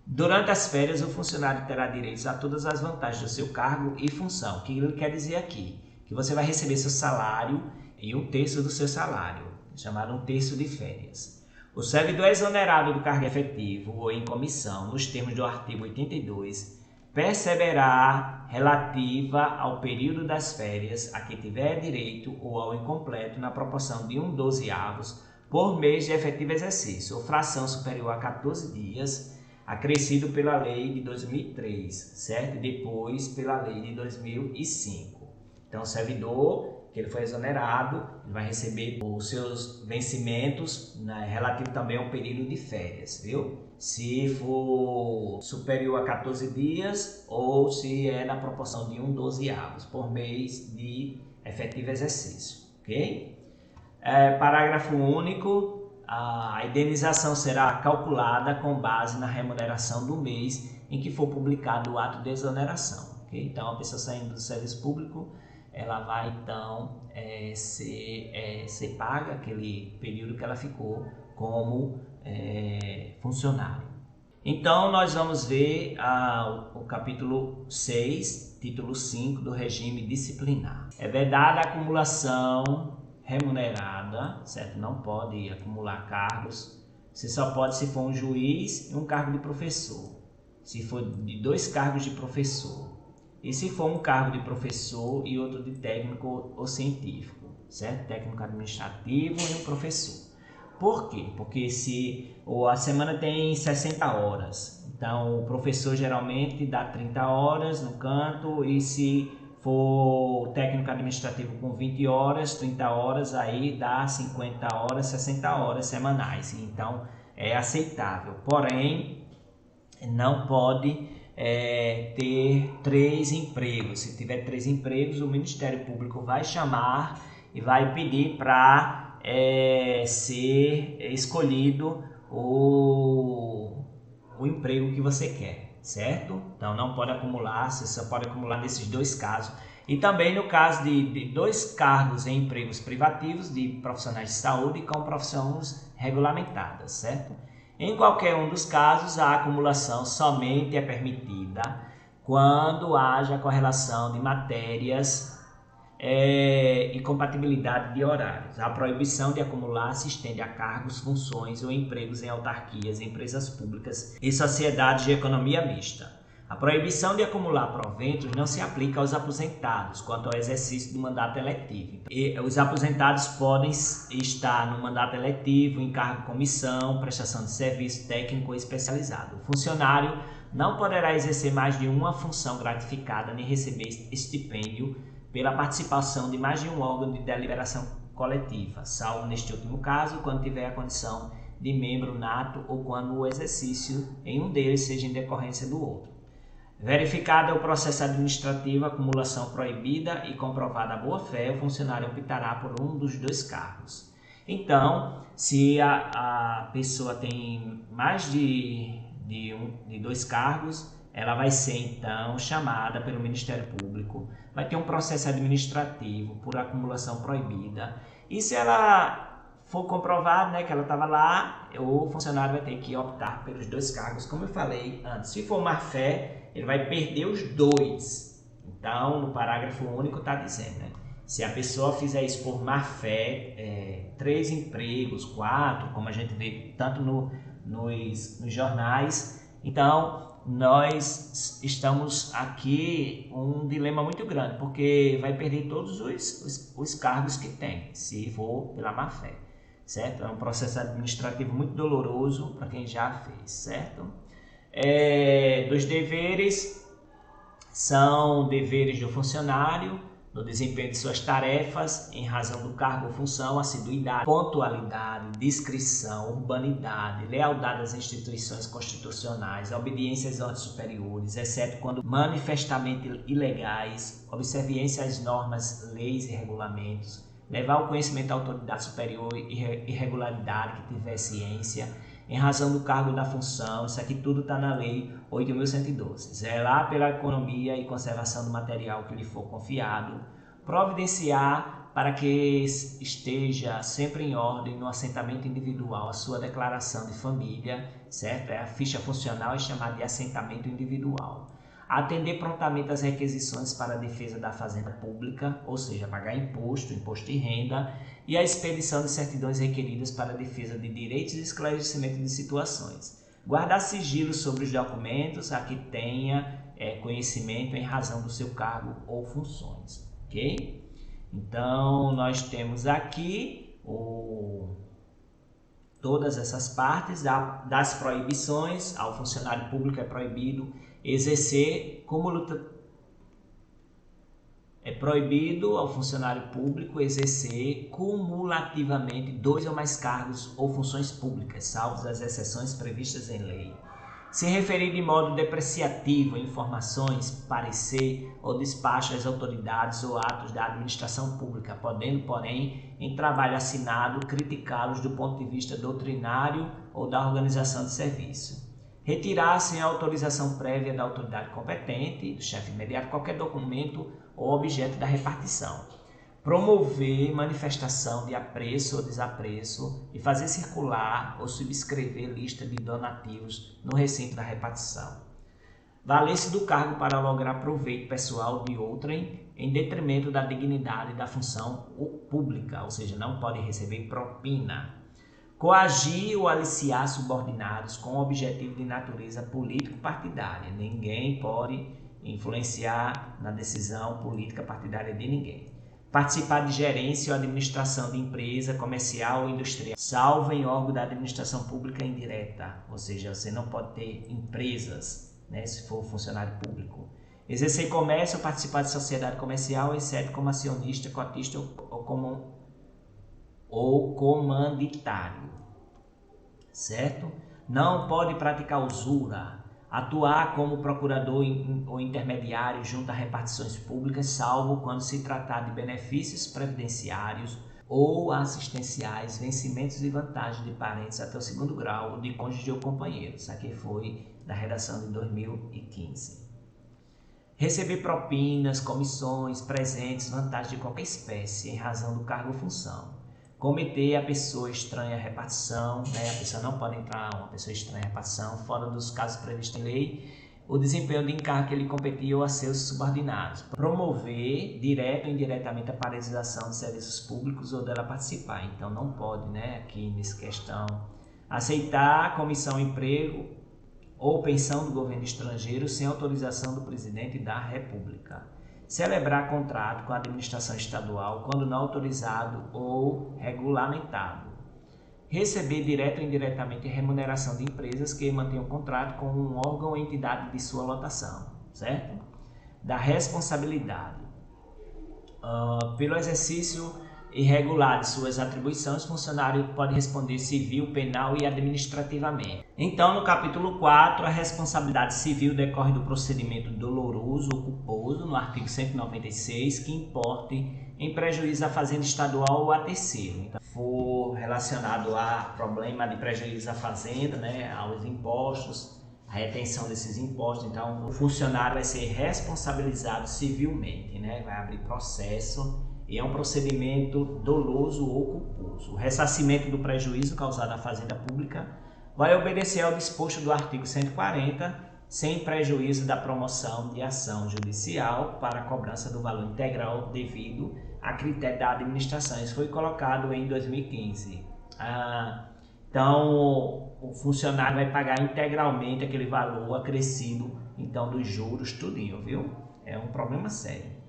S1: Durante as férias, o funcionário terá direitos a todas as vantagens do seu cargo e função. O que ele quer dizer aqui? Que você vai receber seu salário e 1/3 do seu salário, chamado 1/3 de férias. O servidor exonerado do cargo efetivo ou em comissão, nos termos do artigo 82, perceberá relativa ao período das férias a que tiver direito ou ao incompleto na proporção de 1/12 por mês de efetivo exercício, ou fração superior a 14 dias, acrescido pela lei de 2003, certo? E depois pela lei de 2005. Então, o servidor que ele foi exonerado, ele vai receber os seus vencimentos, né, relativo também ao período de férias, viu? Se for superior a 14 dias ou se é na proporção de 1/12 por mês de efetivo exercício, ok? Parágrafo único. A indenização será calculada com base na remuneração do mês em que for publicado o ato de exoneração. Okay? Então, a pessoa saindo do serviço público, ela vai então ser paga aquele período que ela ficou como funcionário. Então, nós vamos ver o capítulo 6, título 5 do regime disciplinar. É vedada a acumulação remunerada, certo? Não pode acumular cargos. Você só pode se for um juiz e um cargo de professor. Se for de 2 cargos de professor. E se for um cargo de professor e outro de técnico ou científico, certo? Técnico administrativo e um professor. Por quê? Porque se a semana tem 60 horas, então o professor geralmente dá 30 horas no canto, e se for técnico administrativo com 20 horas, 30 horas, aí dá 50 horas, 60 horas semanais. Então, é aceitável. Porém, não pode ter 3 empregos. Se tiver 3 empregos, o Ministério Público vai chamar e vai pedir para ser escolhido o emprego que você quer. Certo? Então não pode acumular, você só pode acumular nesses 2 casos. E também no caso de 2 cargos em empregos privativos de profissionais de saúde com profissões regulamentadas, certo? Em qualquer um dos casos, a acumulação somente é permitida quando haja correlação de matérias e compatibilidade de horários. A proibição de acumular se estende a cargos, funções ou empregos em autarquias, empresas públicas e sociedades de economia mista. A proibição de acumular proventos não se aplica aos aposentados quanto ao exercício do mandato eletivo. E os aposentados podem estar no mandato eletivo, em cargo, comissão, prestação de serviço técnico especializado. O funcionário não poderá exercer mais de uma função gratificada nem receber estipêndio pela participação de mais de um órgão de deliberação coletiva, salvo neste último caso, quando tiver a condição de membro nato ou quando o exercício em um deles seja em decorrência do outro. Verificado o processo administrativo, acumulação proibida e comprovada a boa-fé, o funcionário optará por um dos dois cargos. Então, se a pessoa tem mais de dois cargos, ela vai ser então chamada pelo Ministério Público, vai ter um processo administrativo por acumulação proibida, e se ela for comprovado, que ela estava lá, o funcionário vai ter que optar pelos dois cargos, como eu falei antes. Se for má-fé, ele vai perder os dois. Então, no parágrafo único está dizendo, se a pessoa fizer isso por má-fé, 3 empregos, 4, como a gente vê tanto nos jornais, então nós estamos aqui um dilema muito grande, porque vai perder todos os cargos que tem, se for pela má-fé, certo? É um processo administrativo muito doloroso para quem já fez, certo? Dos deveres, são deveres do funcionário no desempenho de suas tarefas, em razão do cargo ou função, assiduidade, pontualidade, discrição, urbanidade, lealdade às instituições constitucionais, obediência às ordens superiores, exceto quando manifestamente ilegais, observância às normas, leis e regulamentos, levar ao conhecimento da autoridade superior irregularidade que tiver ciência, em razão do cargo e da função. Isso aqui tudo está na Lei 8.112. Zelar pela economia e conservação do material que lhe for confiado, providenciar para que esteja sempre em ordem no assentamento individual a sua declaração de família, certo? A ficha funcional é chamada de assentamento individual. Atender prontamente às requisições para a defesa da fazenda pública, ou seja, pagar imposto de renda, e a expedição de certidões requeridas para a defesa de direitos e esclarecimento de situações. Guardar sigilo sobre os documentos a que tenha conhecimento em razão do seu cargo ou funções, ok? Então, nós temos aqui todas essas partes das proibições. Ao funcionário público é proibido exercer É proibido ao funcionário público exercer cumulativamente 2 ou mais cargos ou funções públicas, salvo as exceções previstas em lei. Se referir de modo depreciativo a informações, parecer ou despacho às autoridades ou atos da administração pública, podendo, porém, em trabalho assinado, criticá-los do ponto de vista doutrinário ou da organização de serviço. Retirar sem autorização prévia da autoridade competente, do chefe imediato, qualquer documento ou objeto da repartição. Promover manifestação de apreço ou desapreço e fazer circular ou subscrever lista de donativos no recinto da repartição. Valer-se do cargo para lograr proveito pessoal de outrem em detrimento da dignidade da função pública, ou seja, não pode receber propina. Coagir ou aliciar subordinados com objetivo de natureza político-partidária. Ninguém pode influenciar na decisão política partidária de ninguém. Participar de gerência ou administração de empresa comercial ou industrial, salvo em órgão da administração pública indireta, ou seja, você não pode ter empresas, se for funcionário público. Exercer comércio ou participar de sociedade comercial, exceto como acionista, cotista ou comanditário, certo? Não pode praticar usura, atuar como procurador ou intermediário junto a repartições públicas, salvo quando se tratar de benefícios previdenciários ou assistenciais, vencimentos e vantagens de parentes até o 2º grau, de cônjuge ou companheiro. Isso aqui foi da redação de 2015. Receber propinas, comissões, presentes, vantagens de qualquer espécie em razão do cargo ou função. cometer a pessoa estranha à repartição, né? A pessoa não pode entrar uma pessoa estranha à repartição, fora dos casos previstos em lei, o desempenho de encargo que ele competiu a seus subordinados. Promover, direto ou indiretamente, a paralisação de serviços públicos ou dela participar. Então não pode, né, aqui nessa questão, aceitar comissão, emprego ou pensão do governo estrangeiro sem autorização do presidente da República. Celebrar contrato com a administração estadual quando não autorizado ou regulamentado. Receber direto ou indiretamente remuneração de empresas que mantenham contrato com um órgão ou entidade de sua lotação, certo? Da responsabilidade. Pelo exercício irregular de suas atribuições, o funcionário pode responder civil, penal e administrativamente. Então, no capítulo 4, a responsabilidade civil decorre do procedimento doloroso ou culposo, no artigo 196, que importe em prejuízo à fazenda estadual ou a terceiro. Então, for relacionado a problema de prejuízo à fazenda, né, aos impostos, a retenção desses impostos, então o funcionário vai ser responsabilizado civilmente, né, vai abrir processo. E é um procedimento doloso ou culposo. O ressarcimento do prejuízo causado à fazenda pública vai obedecer ao disposto do artigo 140, sem prejuízo da promoção de ação judicial para a cobrança do valor integral devido a critério da administração. Isso foi colocado em 2015. Então, o funcionário vai pagar integralmente aquele valor acrescido, então, dos juros, tudinho, viu? É um problema sério.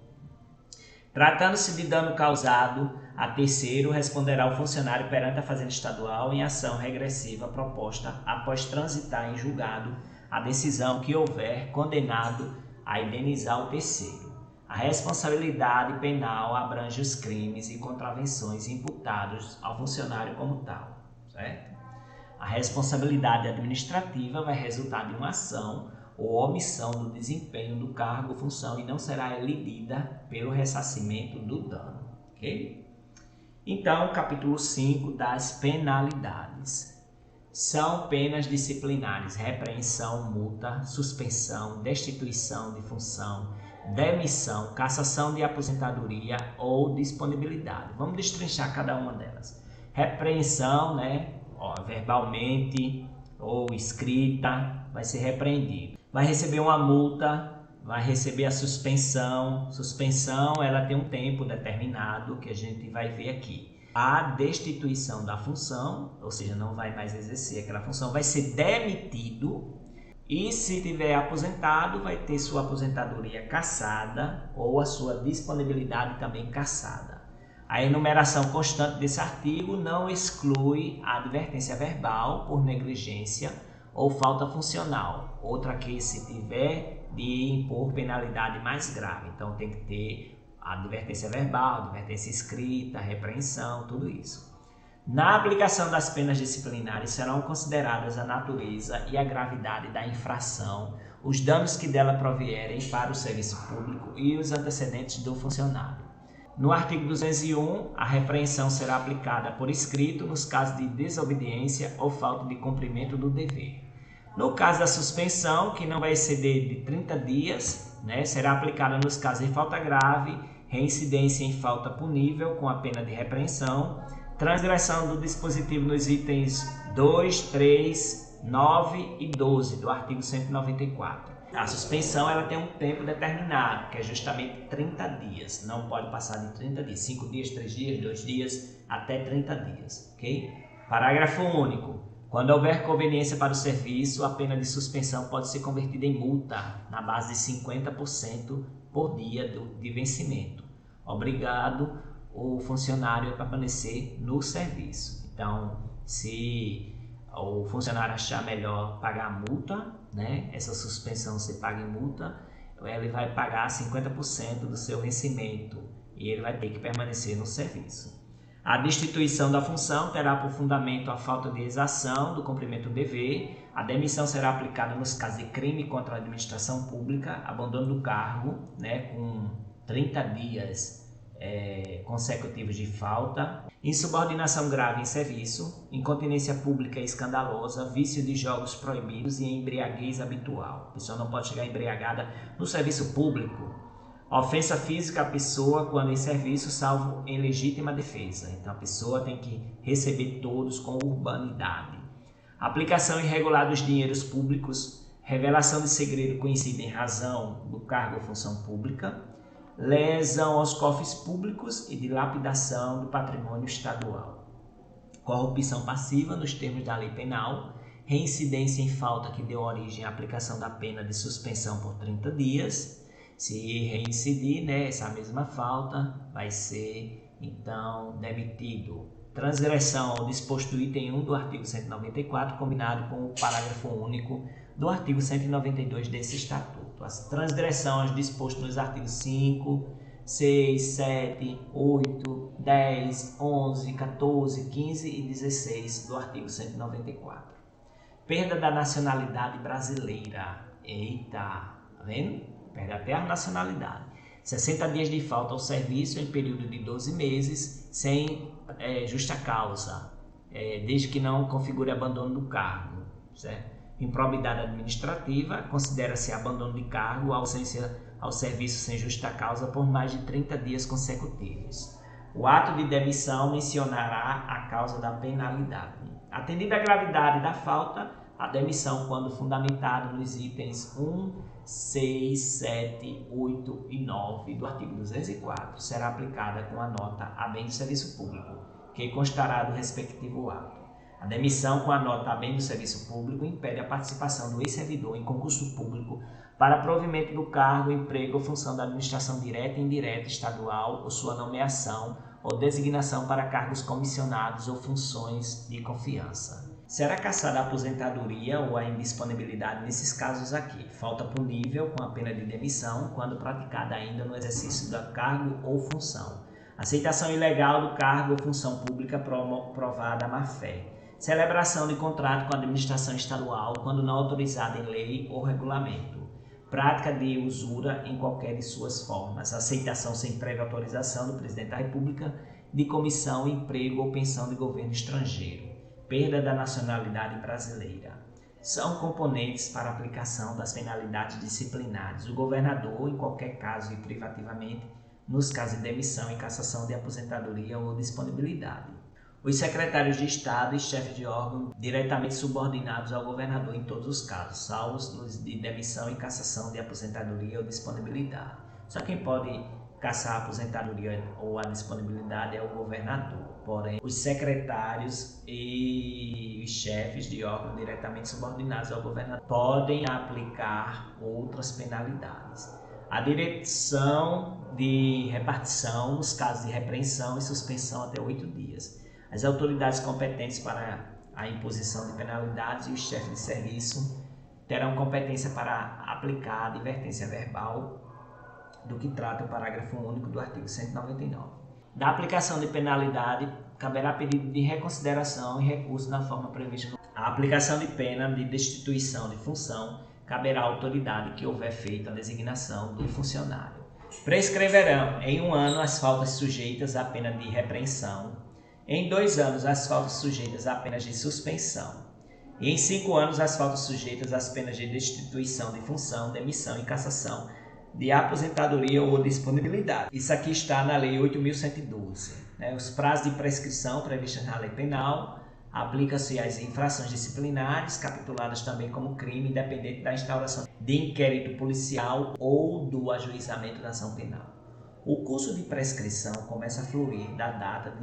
S1: Tratando-se de dano causado a terceiro, responderá o funcionário perante a Fazenda Estadual em ação regressiva proposta após transitar em julgado a decisão que houver condenado a indenizar o terceiro. A responsabilidade penal abrange os crimes e contravenções imputados ao funcionário como tal, certo? A responsabilidade administrativa vai resultar de uma ação ou omissão do desempenho do cargo ou função e não será elidida pelo ressarcimento do dano, ok? Então, capítulo 5 das penalidades. São penas disciplinares: repreensão, multa, suspensão, destituição de função, demissão, cassação de aposentadoria ou disponibilidade. Vamos destrinchar cada uma delas. Repreensão, né, verbalmente ou escrita, vai ser repreendido. Vai receber uma multa, vai receber a suspensão. Suspensão, ela tem um tempo determinado que a gente vai ver aqui. A destituição da função, ou seja, não vai mais exercer aquela função, vai ser demitido. E se tiver aposentado, vai ter sua aposentadoria cassada ou a sua disponibilidade também cassada. A enumeração constante desse artigo não exclui a advertência verbal por negligência ou falta funcional. Outra que se tiver de impor penalidade mais grave. Então tem que ter a advertência verbal, advertência escrita, repreensão, tudo isso. Na aplicação das penas disciplinares serão consideradas a natureza e a gravidade da infração, os danos que dela provierem para o serviço público e os antecedentes do funcionário. No artigo 201, a repreensão será aplicada por escrito nos casos de desobediência ou falta de cumprimento do dever. No caso da suspensão, que não vai exceder de 30 dias, né, será aplicada nos casos de falta grave, reincidência em falta punível com a pena de repreensão, transgressão do dispositivo nos itens 2, 3, 9 e 12 do artigo 194. A suspensão ela tem um tempo determinado, que é justamente 30 dias. Não pode passar de 30 dias, 5 dias, 3 dias, 2 dias, até 30 dias. Okay? Parágrafo único. Quando houver conveniência para o serviço, a pena de suspensão pode ser convertida em multa, na base de 50% por dia de vencimento. Obrigado o funcionário a permanecer no serviço. Então, se o funcionário achar melhor pagar a multa, né, essa suspensão você paga em multa, ele vai pagar 50% do seu vencimento e ele vai ter que permanecer no serviço. A destituição da função terá por fundamento a falta de exação do cumprimento do dever. A demissão será aplicada nos casos de crime contra a administração pública, abandono do cargo, né, com 30 dias consecutivos de falta, insubordinação grave em serviço, incontinência pública escandalosa, vício de jogos proibidos e embriaguez habitual. A pessoa não pode chegar embriagada no serviço público. Ofensa física à pessoa quando em serviço, salvo em legítima defesa. Então a pessoa tem que receber todos com urbanidade. Aplicação irregular dos dinheiros públicos, revelação de segredo conhecido em razão do cargo ou função pública, lesão aos cofres públicos e dilapidação do patrimônio estadual. Corrupção passiva nos termos da lei penal, reincidência em falta que deu origem à aplicação da pena de suspensão por 30 dias. Se reincidir, essa mesma falta vai ser, então, demitido. Transgressão ao disposto do item 1 do artigo 194, combinado com o parágrafo único do artigo 192 desse Estatuto. A transgressão aos dispostos nos artigos 5, 6, 7, 8, 10, 11, 14, 15 e 16 do artigo 194. Perda da nacionalidade brasileira. Eita, tá vendo? Perde até a nacionalidade. 60 dias de falta ao serviço em período de 12 meses, sem justa causa, desde que não configure abandono do cargo. Certo? Improbidade administrativa, considera-se abandono de cargo, ausência ao serviço sem justa causa por mais de 30 dias consecutivos. O ato de demissão mencionará a causa da penalidade. Atendida a gravidade da falta, a demissão, quando fundamentada nos itens 1, 6, 7, 8 e 9 do artigo 204, será aplicada com a nota a bem do serviço público, que constará do respectivo ato. A demissão com a nota a bem do serviço público impede a participação do ex-servidor em concurso público para provimento do cargo, emprego ou função da administração direta e indireta estadual ou sua nomeação ou designação para cargos comissionados ou funções de confiança. Será cassada a aposentadoria ou a indisponibilidade nesses casos aqui. Falta punível com a pena de demissão quando praticada ainda no exercício do cargo ou função. Aceitação ilegal do cargo ou função pública provada à má-fé. Celebração de contrato com a administração estadual quando não autorizada em lei ou regulamento. Prática de usura em qualquer de suas formas. Aceitação sem prévia autorização do Presidente da República de comissão, emprego ou pensão de governo estrangeiro. Perda da nacionalidade brasileira. São componentes para a aplicação das penalidades disciplinares. O governador, em qualquer caso e privativamente, nos casos de demissão e cassação de aposentadoria ou disponibilidade. Os secretários de Estado e chefes de órgão diretamente subordinados ao governador em todos os casos, salvo os de demissão e cassação de aposentadoria ou disponibilidade. Só quem pode cassar a aposentadoria ou a disponibilidade é o governador. Porém, os secretários e os chefes de órgão diretamente subordinados ao governador podem aplicar outras penalidades. A direção de repartição nos casos de repreensão e suspensão até 8 dias. As autoridades competentes para a imposição de penalidades e os chefes de serviço terão competência para aplicar a advertência verbal do que trata o parágrafo único do artigo 199. Da aplicação de penalidade, caberá pedido de reconsideração e recurso na forma prevista. A aplicação de pena de destituição de função caberá à autoridade que houver feito a designação do funcionário. Prescreverão em 1 ano as faltas sujeitas à pena de repreensão, em 2 anos as faltas sujeitas a penas de suspensão, e em 5 anos as faltas sujeitas às penas de destituição de função, demissão e cassação de aposentadoria ou disponibilidade. Isso aqui está na Lei 8.112. Os prazos de prescrição previstos na Lei Penal aplicam-se às infrações disciplinares, capituladas também como crime, independente da instauração de inquérito policial ou do ajuizamento da ação penal. O curso de prescrição começa a fluir da data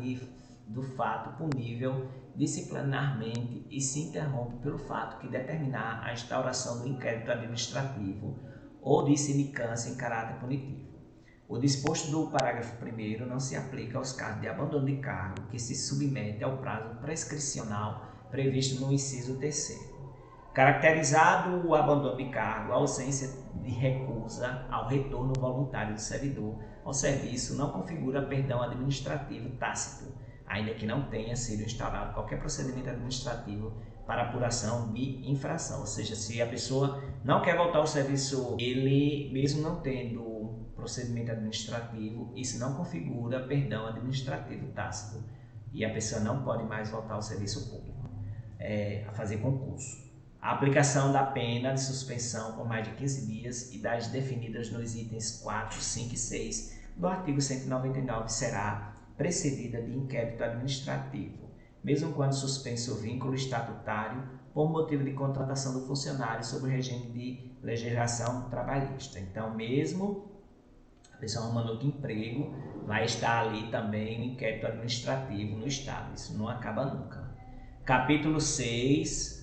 S1: do fato punível disciplinarmente e se interrompe pelo fato que determinar a instauração do inquérito administrativo ou de sindicância em caráter punitivo. O disposto do parágrafo 1º não se aplica aos casos de abandono de cargo que se submete ao prazo prescricional previsto no inciso 3º. Caracterizado o abandono de cargo, a ausência de recusa ao retorno voluntário do servidor ao serviço não configura perdão administrativo tácito, ainda que não tenha sido instaurado qualquer procedimento administrativo para apuração de infração. Ou seja, se a pessoa não quer voltar ao serviço, ele mesmo não tendo procedimento administrativo, isso não configura perdão administrativo tácito e a pessoa não pode mais voltar ao serviço público, a fazer concurso. A aplicação da pena de suspensão por mais de 15 dias e das definidas nos itens 4, 5 e 6 do artigo 199 será precedida de inquérito administrativo, mesmo quando suspenso o vínculo estatutário por motivo de contratação do funcionário sob o regime de legislação trabalhista. Então, mesmo a pessoa arrumando outro emprego, vai estar ali também o inquérito administrativo no Estado. Isso não acaba nunca. Capítulo 6,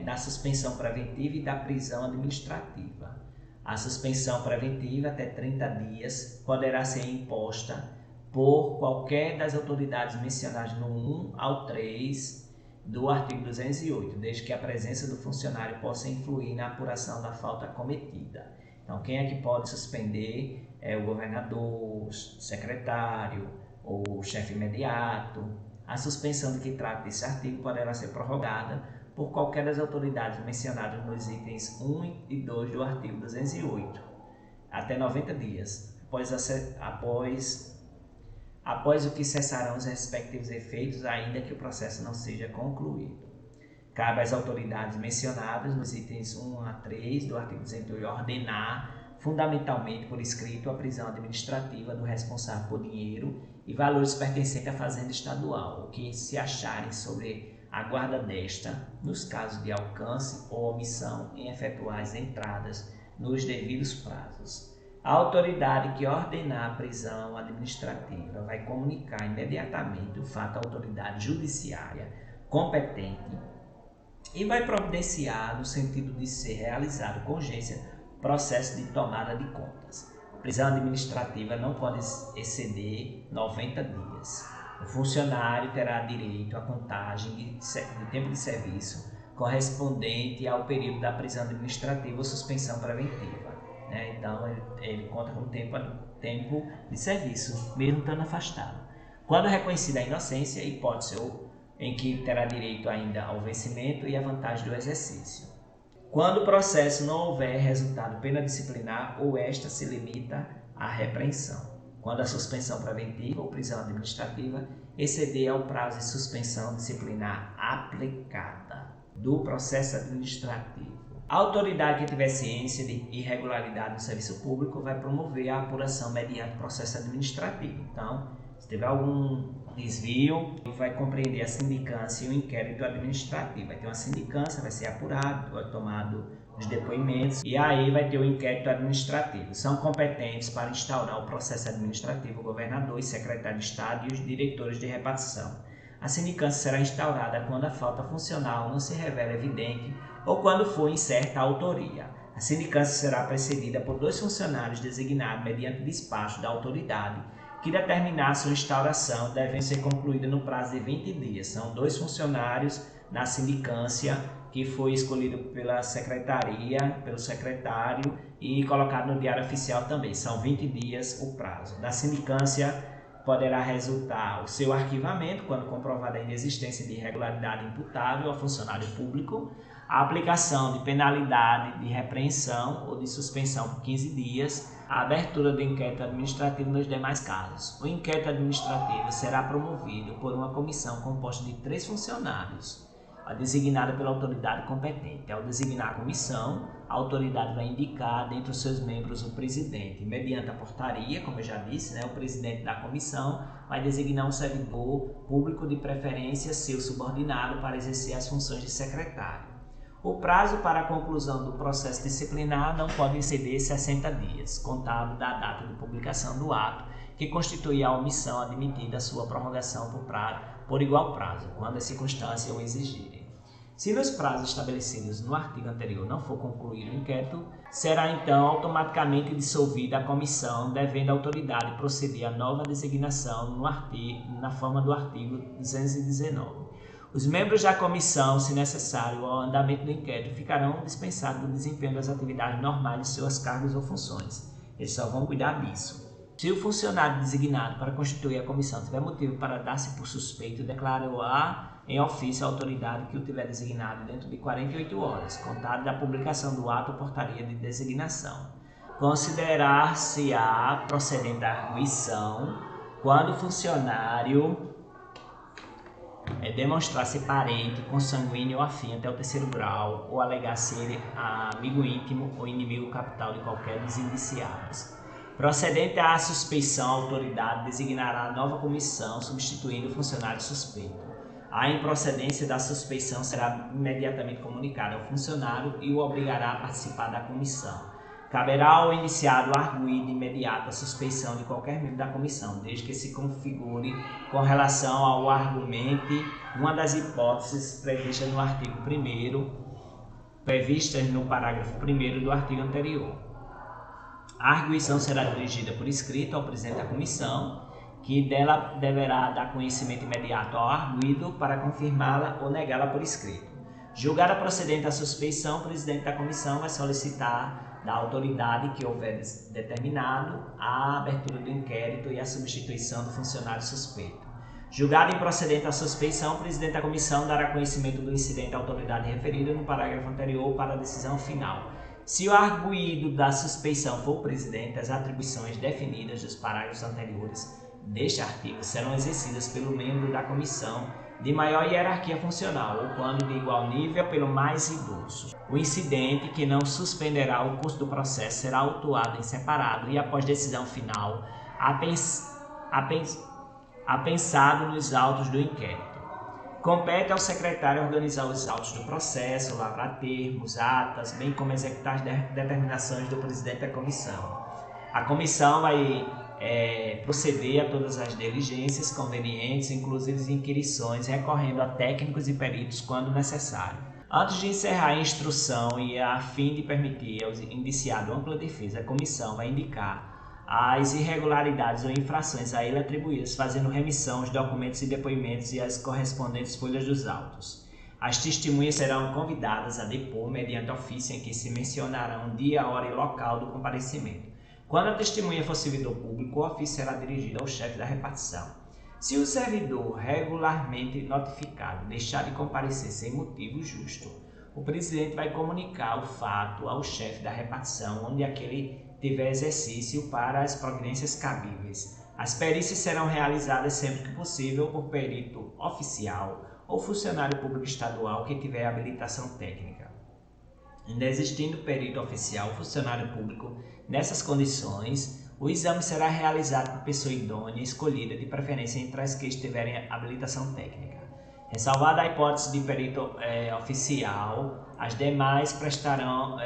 S1: da suspensão preventiva e da prisão administrativa. A suspensão preventiva, até 30 dias, poderá ser imposta por qualquer das autoridades mencionadas no 1 ao 3 do artigo 208, desde que a presença do funcionário possa influir na apuração da falta cometida. Então, quem é que pode suspender? É o governador, o secretário, ou o chefe imediato. A suspensão de que trata esse artigo poderá ser prorrogada por qualquer das autoridades mencionadas nos itens 1 e 2 do artigo 208, até 90 dias, após o que cessarão os respectivos efeitos, ainda que o processo não seja concluído. Cabe às autoridades mencionadas nos itens 1 a 3 do artigo 208 ordenar, fundamentalmente por escrito, a prisão administrativa do responsável por dinheiro e valores pertencentes à Fazenda Estadual, o que se acharem sobre a guarda desta, nos casos de alcance ou omissão em efetuar as entradas nos devidos prazos. A autoridade que ordenar a prisão administrativa vai comunicar imediatamente o fato à autoridade judiciária competente e vai providenciar no sentido de ser realizado com urgência processo de tomada de contas. A prisão administrativa não pode exceder 90 dias. O funcionário terá direito à contagem de tempo de serviço correspondente ao período da prisão administrativa ou suspensão preventiva. Então, ele conta com tempo de serviço, mesmo estando afastado. Quando reconhecida a inocência, hipótese em que terá direito ainda ao vencimento e à vantagem do exercício. Quando o processo não houver resultado pena disciplinar ou esta se limita à repreensão. Quando a suspensão preventiva ou prisão administrativa exceder ao prazo de suspensão disciplinar aplicada do processo administrativo. A autoridade que tiver ciência de irregularidade no serviço público vai promover a apuração mediante processo administrativo. Então, se tiver algum desvio, vai compreender a sindicância e o inquérito administrativo. Vai ter uma sindicância, vai ser apurado, vai tomado os depoimentos e aí vai ter o inquérito administrativo. São competentes para instaurar o processo administrativo o governador e secretário de Estado e os diretores de repartição. A sindicância será instaurada quando a falta funcional não se revela evidente ou quando for incerta a autoria. A sindicância será precedida por 2 funcionários designados mediante despacho da autoridade que determinar sua instauração, devem ser concluída no prazo de 20 dias. São 2 funcionários na sindicância que foi escolhido pela secretaria, pelo secretário e colocado no diário oficial também. São 20 dias o prazo. Da sindicância poderá resultar o seu arquivamento, quando comprovada a inexistência de irregularidade imputável ao funcionário público, a aplicação de penalidade de repreensão ou de suspensão por 15 dias, a abertura do inquérito administrativo nos demais casos. O inquérito administrativo será promovido por uma comissão composta de 3 funcionários, designada pela autoridade competente. Ao designar a comissão, a autoridade vai indicar dentre os seus membros o presidente. Mediante a portaria, como eu já disse, o presidente da comissão vai designar um servidor público, de preferência seu subordinado, para exercer as funções de secretário. O prazo para a conclusão do processo disciplinar não pode exceder 60 dias, contado da data de publicação do ato, que constitui a omissão admitida a sua prorrogação por igual prazo, quando as circunstâncias o exigirem. Se nos prazos estabelecidos no artigo anterior não for concluído o inquérito, será então automaticamente dissolvida a comissão, devendo a autoridade proceder à nova designação na forma do artigo 219. Os membros da comissão, se necessário ao andamento do inquérito, ficarão dispensados do desempenho das atividades normais de seus cargos ou funções. Eles só vão cuidar disso. Se o funcionário designado para constituir a comissão tiver motivo para dar-se por suspeito, declarará em ofício a autoridade que o tiver designado dentro de 48 horas, contado da publicação do ato ou portaria de designação. Considerar-se-á procedente a arguição quando o funcionário demonstrar ser parente, consanguíneo ou afim até o 3º grau, ou alegar ser amigo íntimo ou inimigo capital de qualquer dos indiciados. Procedente à suspeição, a autoridade designará a nova comissão, substituindo o funcionário suspeito. A improcedência da suspeição será imediatamente comunicada ao funcionário e o obrigará a participar da comissão. Caberá ao indiciado arguir de imediato a suspeição de qualquer membro da comissão, desde que se configure com relação ao argumente uma das hipóteses previstas no artigo 1º, previstas no parágrafo 1º do artigo anterior. A arguição será dirigida por escrito ao presidente da comissão, que dela deverá dar conhecimento imediato ao arguido para confirmá-la ou negá-la por escrito. Julgada procedente a suspeição, o presidente da comissão vai solicitar da autoridade que houver determinado a abertura do inquérito e a substituição do funcionário suspeito. Julgada improcedente a suspeição, o presidente da comissão dará conhecimento do incidente à autoridade referida no parágrafo anterior para a decisão final. Se o arguido da suspeição for o presidente, as atribuições definidas dos parágrafos anteriores deste artigo serão exercidas pelo membro da comissão de maior hierarquia funcional, ou quando de igual nível, pelo mais idoso. O incidente, que não suspenderá o curso do processo, será autuado em separado e, após decisão final, apensado nos autos do inquérito. Compete ao secretário organizar os autos do processo, lavrar termos, atas, bem como executar as determinações do presidente da comissão. A comissão vai proceder a todas as diligências convenientes, inclusive inquirições, recorrendo a técnicos e peritos quando necessário. Antes de encerrar a instrução e a fim de permitir ao indiciado ampla defesa, a comissão vai indicar as irregularidades ou infrações a ele atribuídas, fazendo remissão aos documentos e depoimentos e as correspondentes folhas dos autos. As testemunhas serão convidadas a depor mediante ofício em que se mencionarão dia, hora e local do comparecimento. Quando a testemunha for servidor público, o ofício será dirigido ao chefe da repartição. Se o servidor regularmente notificado deixar de comparecer sem motivo justo, o presidente vai comunicar o fato ao chefe da repartição, onde aquele tiver exercício, para as providências cabíveis. As perícias serão realizadas sempre que possível por perito oficial ou funcionário público estadual que tiver habilitação técnica. Ainda existindo perito oficial ou funcionário público nessas condições, o exame será realizado por pessoa idônea escolhida, de preferência entre as que estiverem habilitação técnica. Ressalvada a hipótese de perito oficial, as demais prestarão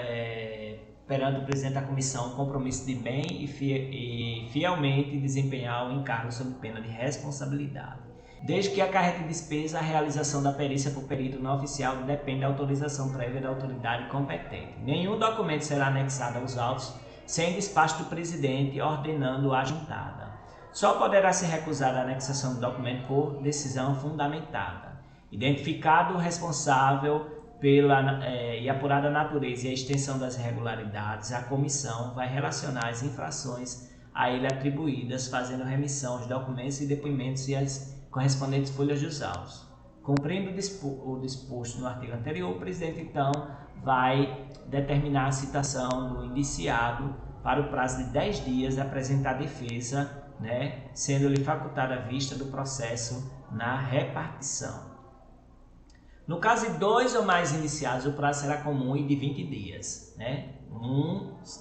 S1: perante o presidente da comissão o compromisso de bem e fielmente desempenhar o encargo sob pena de responsabilidade. Desde que acarrete despesa, a realização da perícia por perito não oficial depende da autorização prévia da autoridade competente. Nenhum documento será anexado aos autos sem despacho do presidente ordenando a juntada. Só poderá ser recusada a anexação do documento por decisão fundamentada. Identificado o responsável e apurada a natureza e a extensão das irregularidades, a comissão vai relacionar as infrações a ele atribuídas, fazendo remissão aos documentos e depoimentos e as correspondentes folhas dos autos. Cumprindo o disposto no artigo anterior, o presidente então vai determinar a citação do indiciado para o prazo de 10 dias apresentar a defesa, sendo-lhe facultada a vista do processo na repartição. No caso de 2 ou mais indiciados, o prazo será comum e de 20 dias.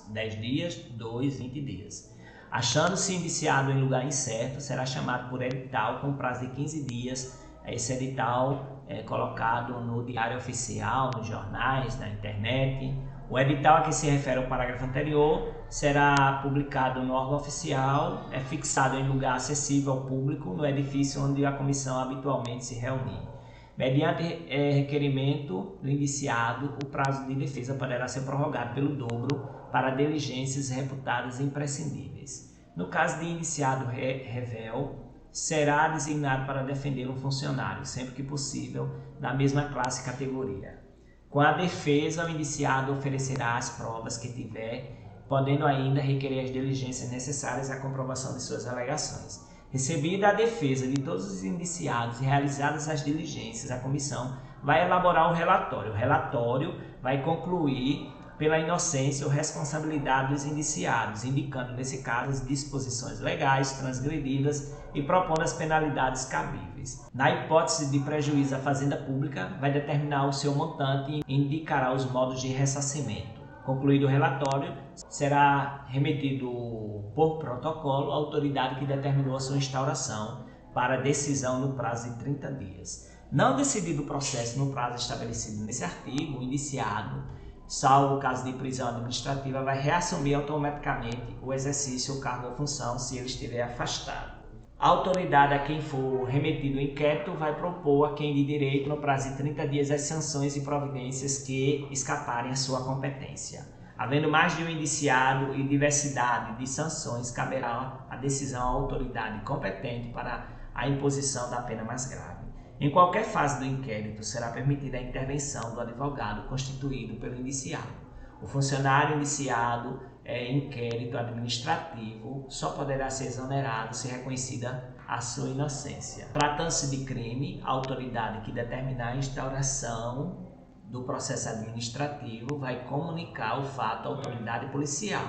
S1: 10 dias, 2, 20 dias. Achando-se indiciado em lugar incerto, será chamado por edital com prazo de 15 dias. Esse edital é colocado no diário oficial, nos jornais, na internet. O edital a que se refere ao parágrafo anterior será publicado no órgão oficial, é fixado em lugar acessível ao público no edifício onde a comissão habitualmente se reunir. Mediante requerimento do indiciado, o prazo de defesa poderá ser prorrogado pelo dobro para diligências reputadas imprescindíveis. No caso de indiciado revel, será designado para defender um funcionário, sempre que possível, da mesma classe e categoria. Com a defesa, o indiciado oferecerá as provas que tiver, podendo ainda requerer as diligências necessárias à comprovação de suas alegações. Recebida a defesa de todos os indiciados e realizadas as diligências, a comissão vai elaborar o relatório. O relatório vai concluir pela inocência ou responsabilidade dos indiciados, indicando nesse caso as disposições legais transgredidas e propondo as penalidades cabíveis. Na hipótese de prejuízo à fazenda pública, vai determinar o seu montante e indicará os modos de ressarcimento. Concluído o relatório, será remetido por protocolo à autoridade que determinou a sua instauração para decisão no prazo de 30 dias. Não decidido o processo no prazo estabelecido nesse artigo, o indiciado, salvo o caso de prisão administrativa, vai reassumir automaticamente o exercício, o cargo ou função se ele estiver afastado. A autoridade a quem for remetido o inquérito vai propor a quem de direito, no prazo de 30 dias, as sanções e providências que escaparem à sua competência. Havendo mais de um indiciado e diversidade de sanções, caberá a decisão à autoridade competente para a imposição da pena mais grave. Em qualquer fase do inquérito, será permitida a intervenção do advogado constituído pelo indiciado. O funcionário indiciado em inquérito administrativo só poderá ser exonerado se reconhecida a sua inocência. Tratando-se de crime, a autoridade que determinar a instauração do processo administrativo vai comunicar o fato à autoridade policial.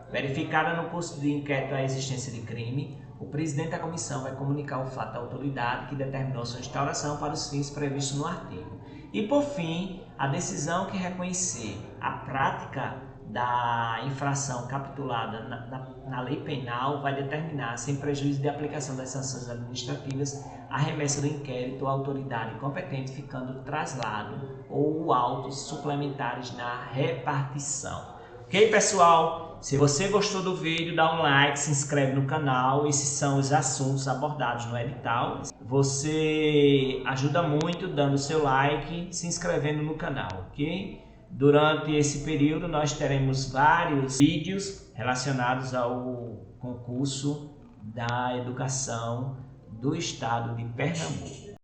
S1: Verificada no curso de inquérito a existência de crime, o presidente da comissão vai comunicar o fato à autoridade que determinou sua instauração para os fins previstos no artigo. E, por fim, a decisão que reconhecer a prática da infração capitulada na lei penal vai determinar, sem prejuízo de aplicação das sanções administrativas, a remessa do inquérito à autoridade competente, ficando o traslado ou autos suplementares na repartição. Ok, pessoal? Se você gostou do vídeo, dá um like, se inscreve no canal. Esses são os assuntos abordados no edital. Você ajuda muito dando seu like, se inscrevendo no canal, ok? Durante esse período nós teremos vários vídeos relacionados ao concurso da educação do estado de Pernambuco.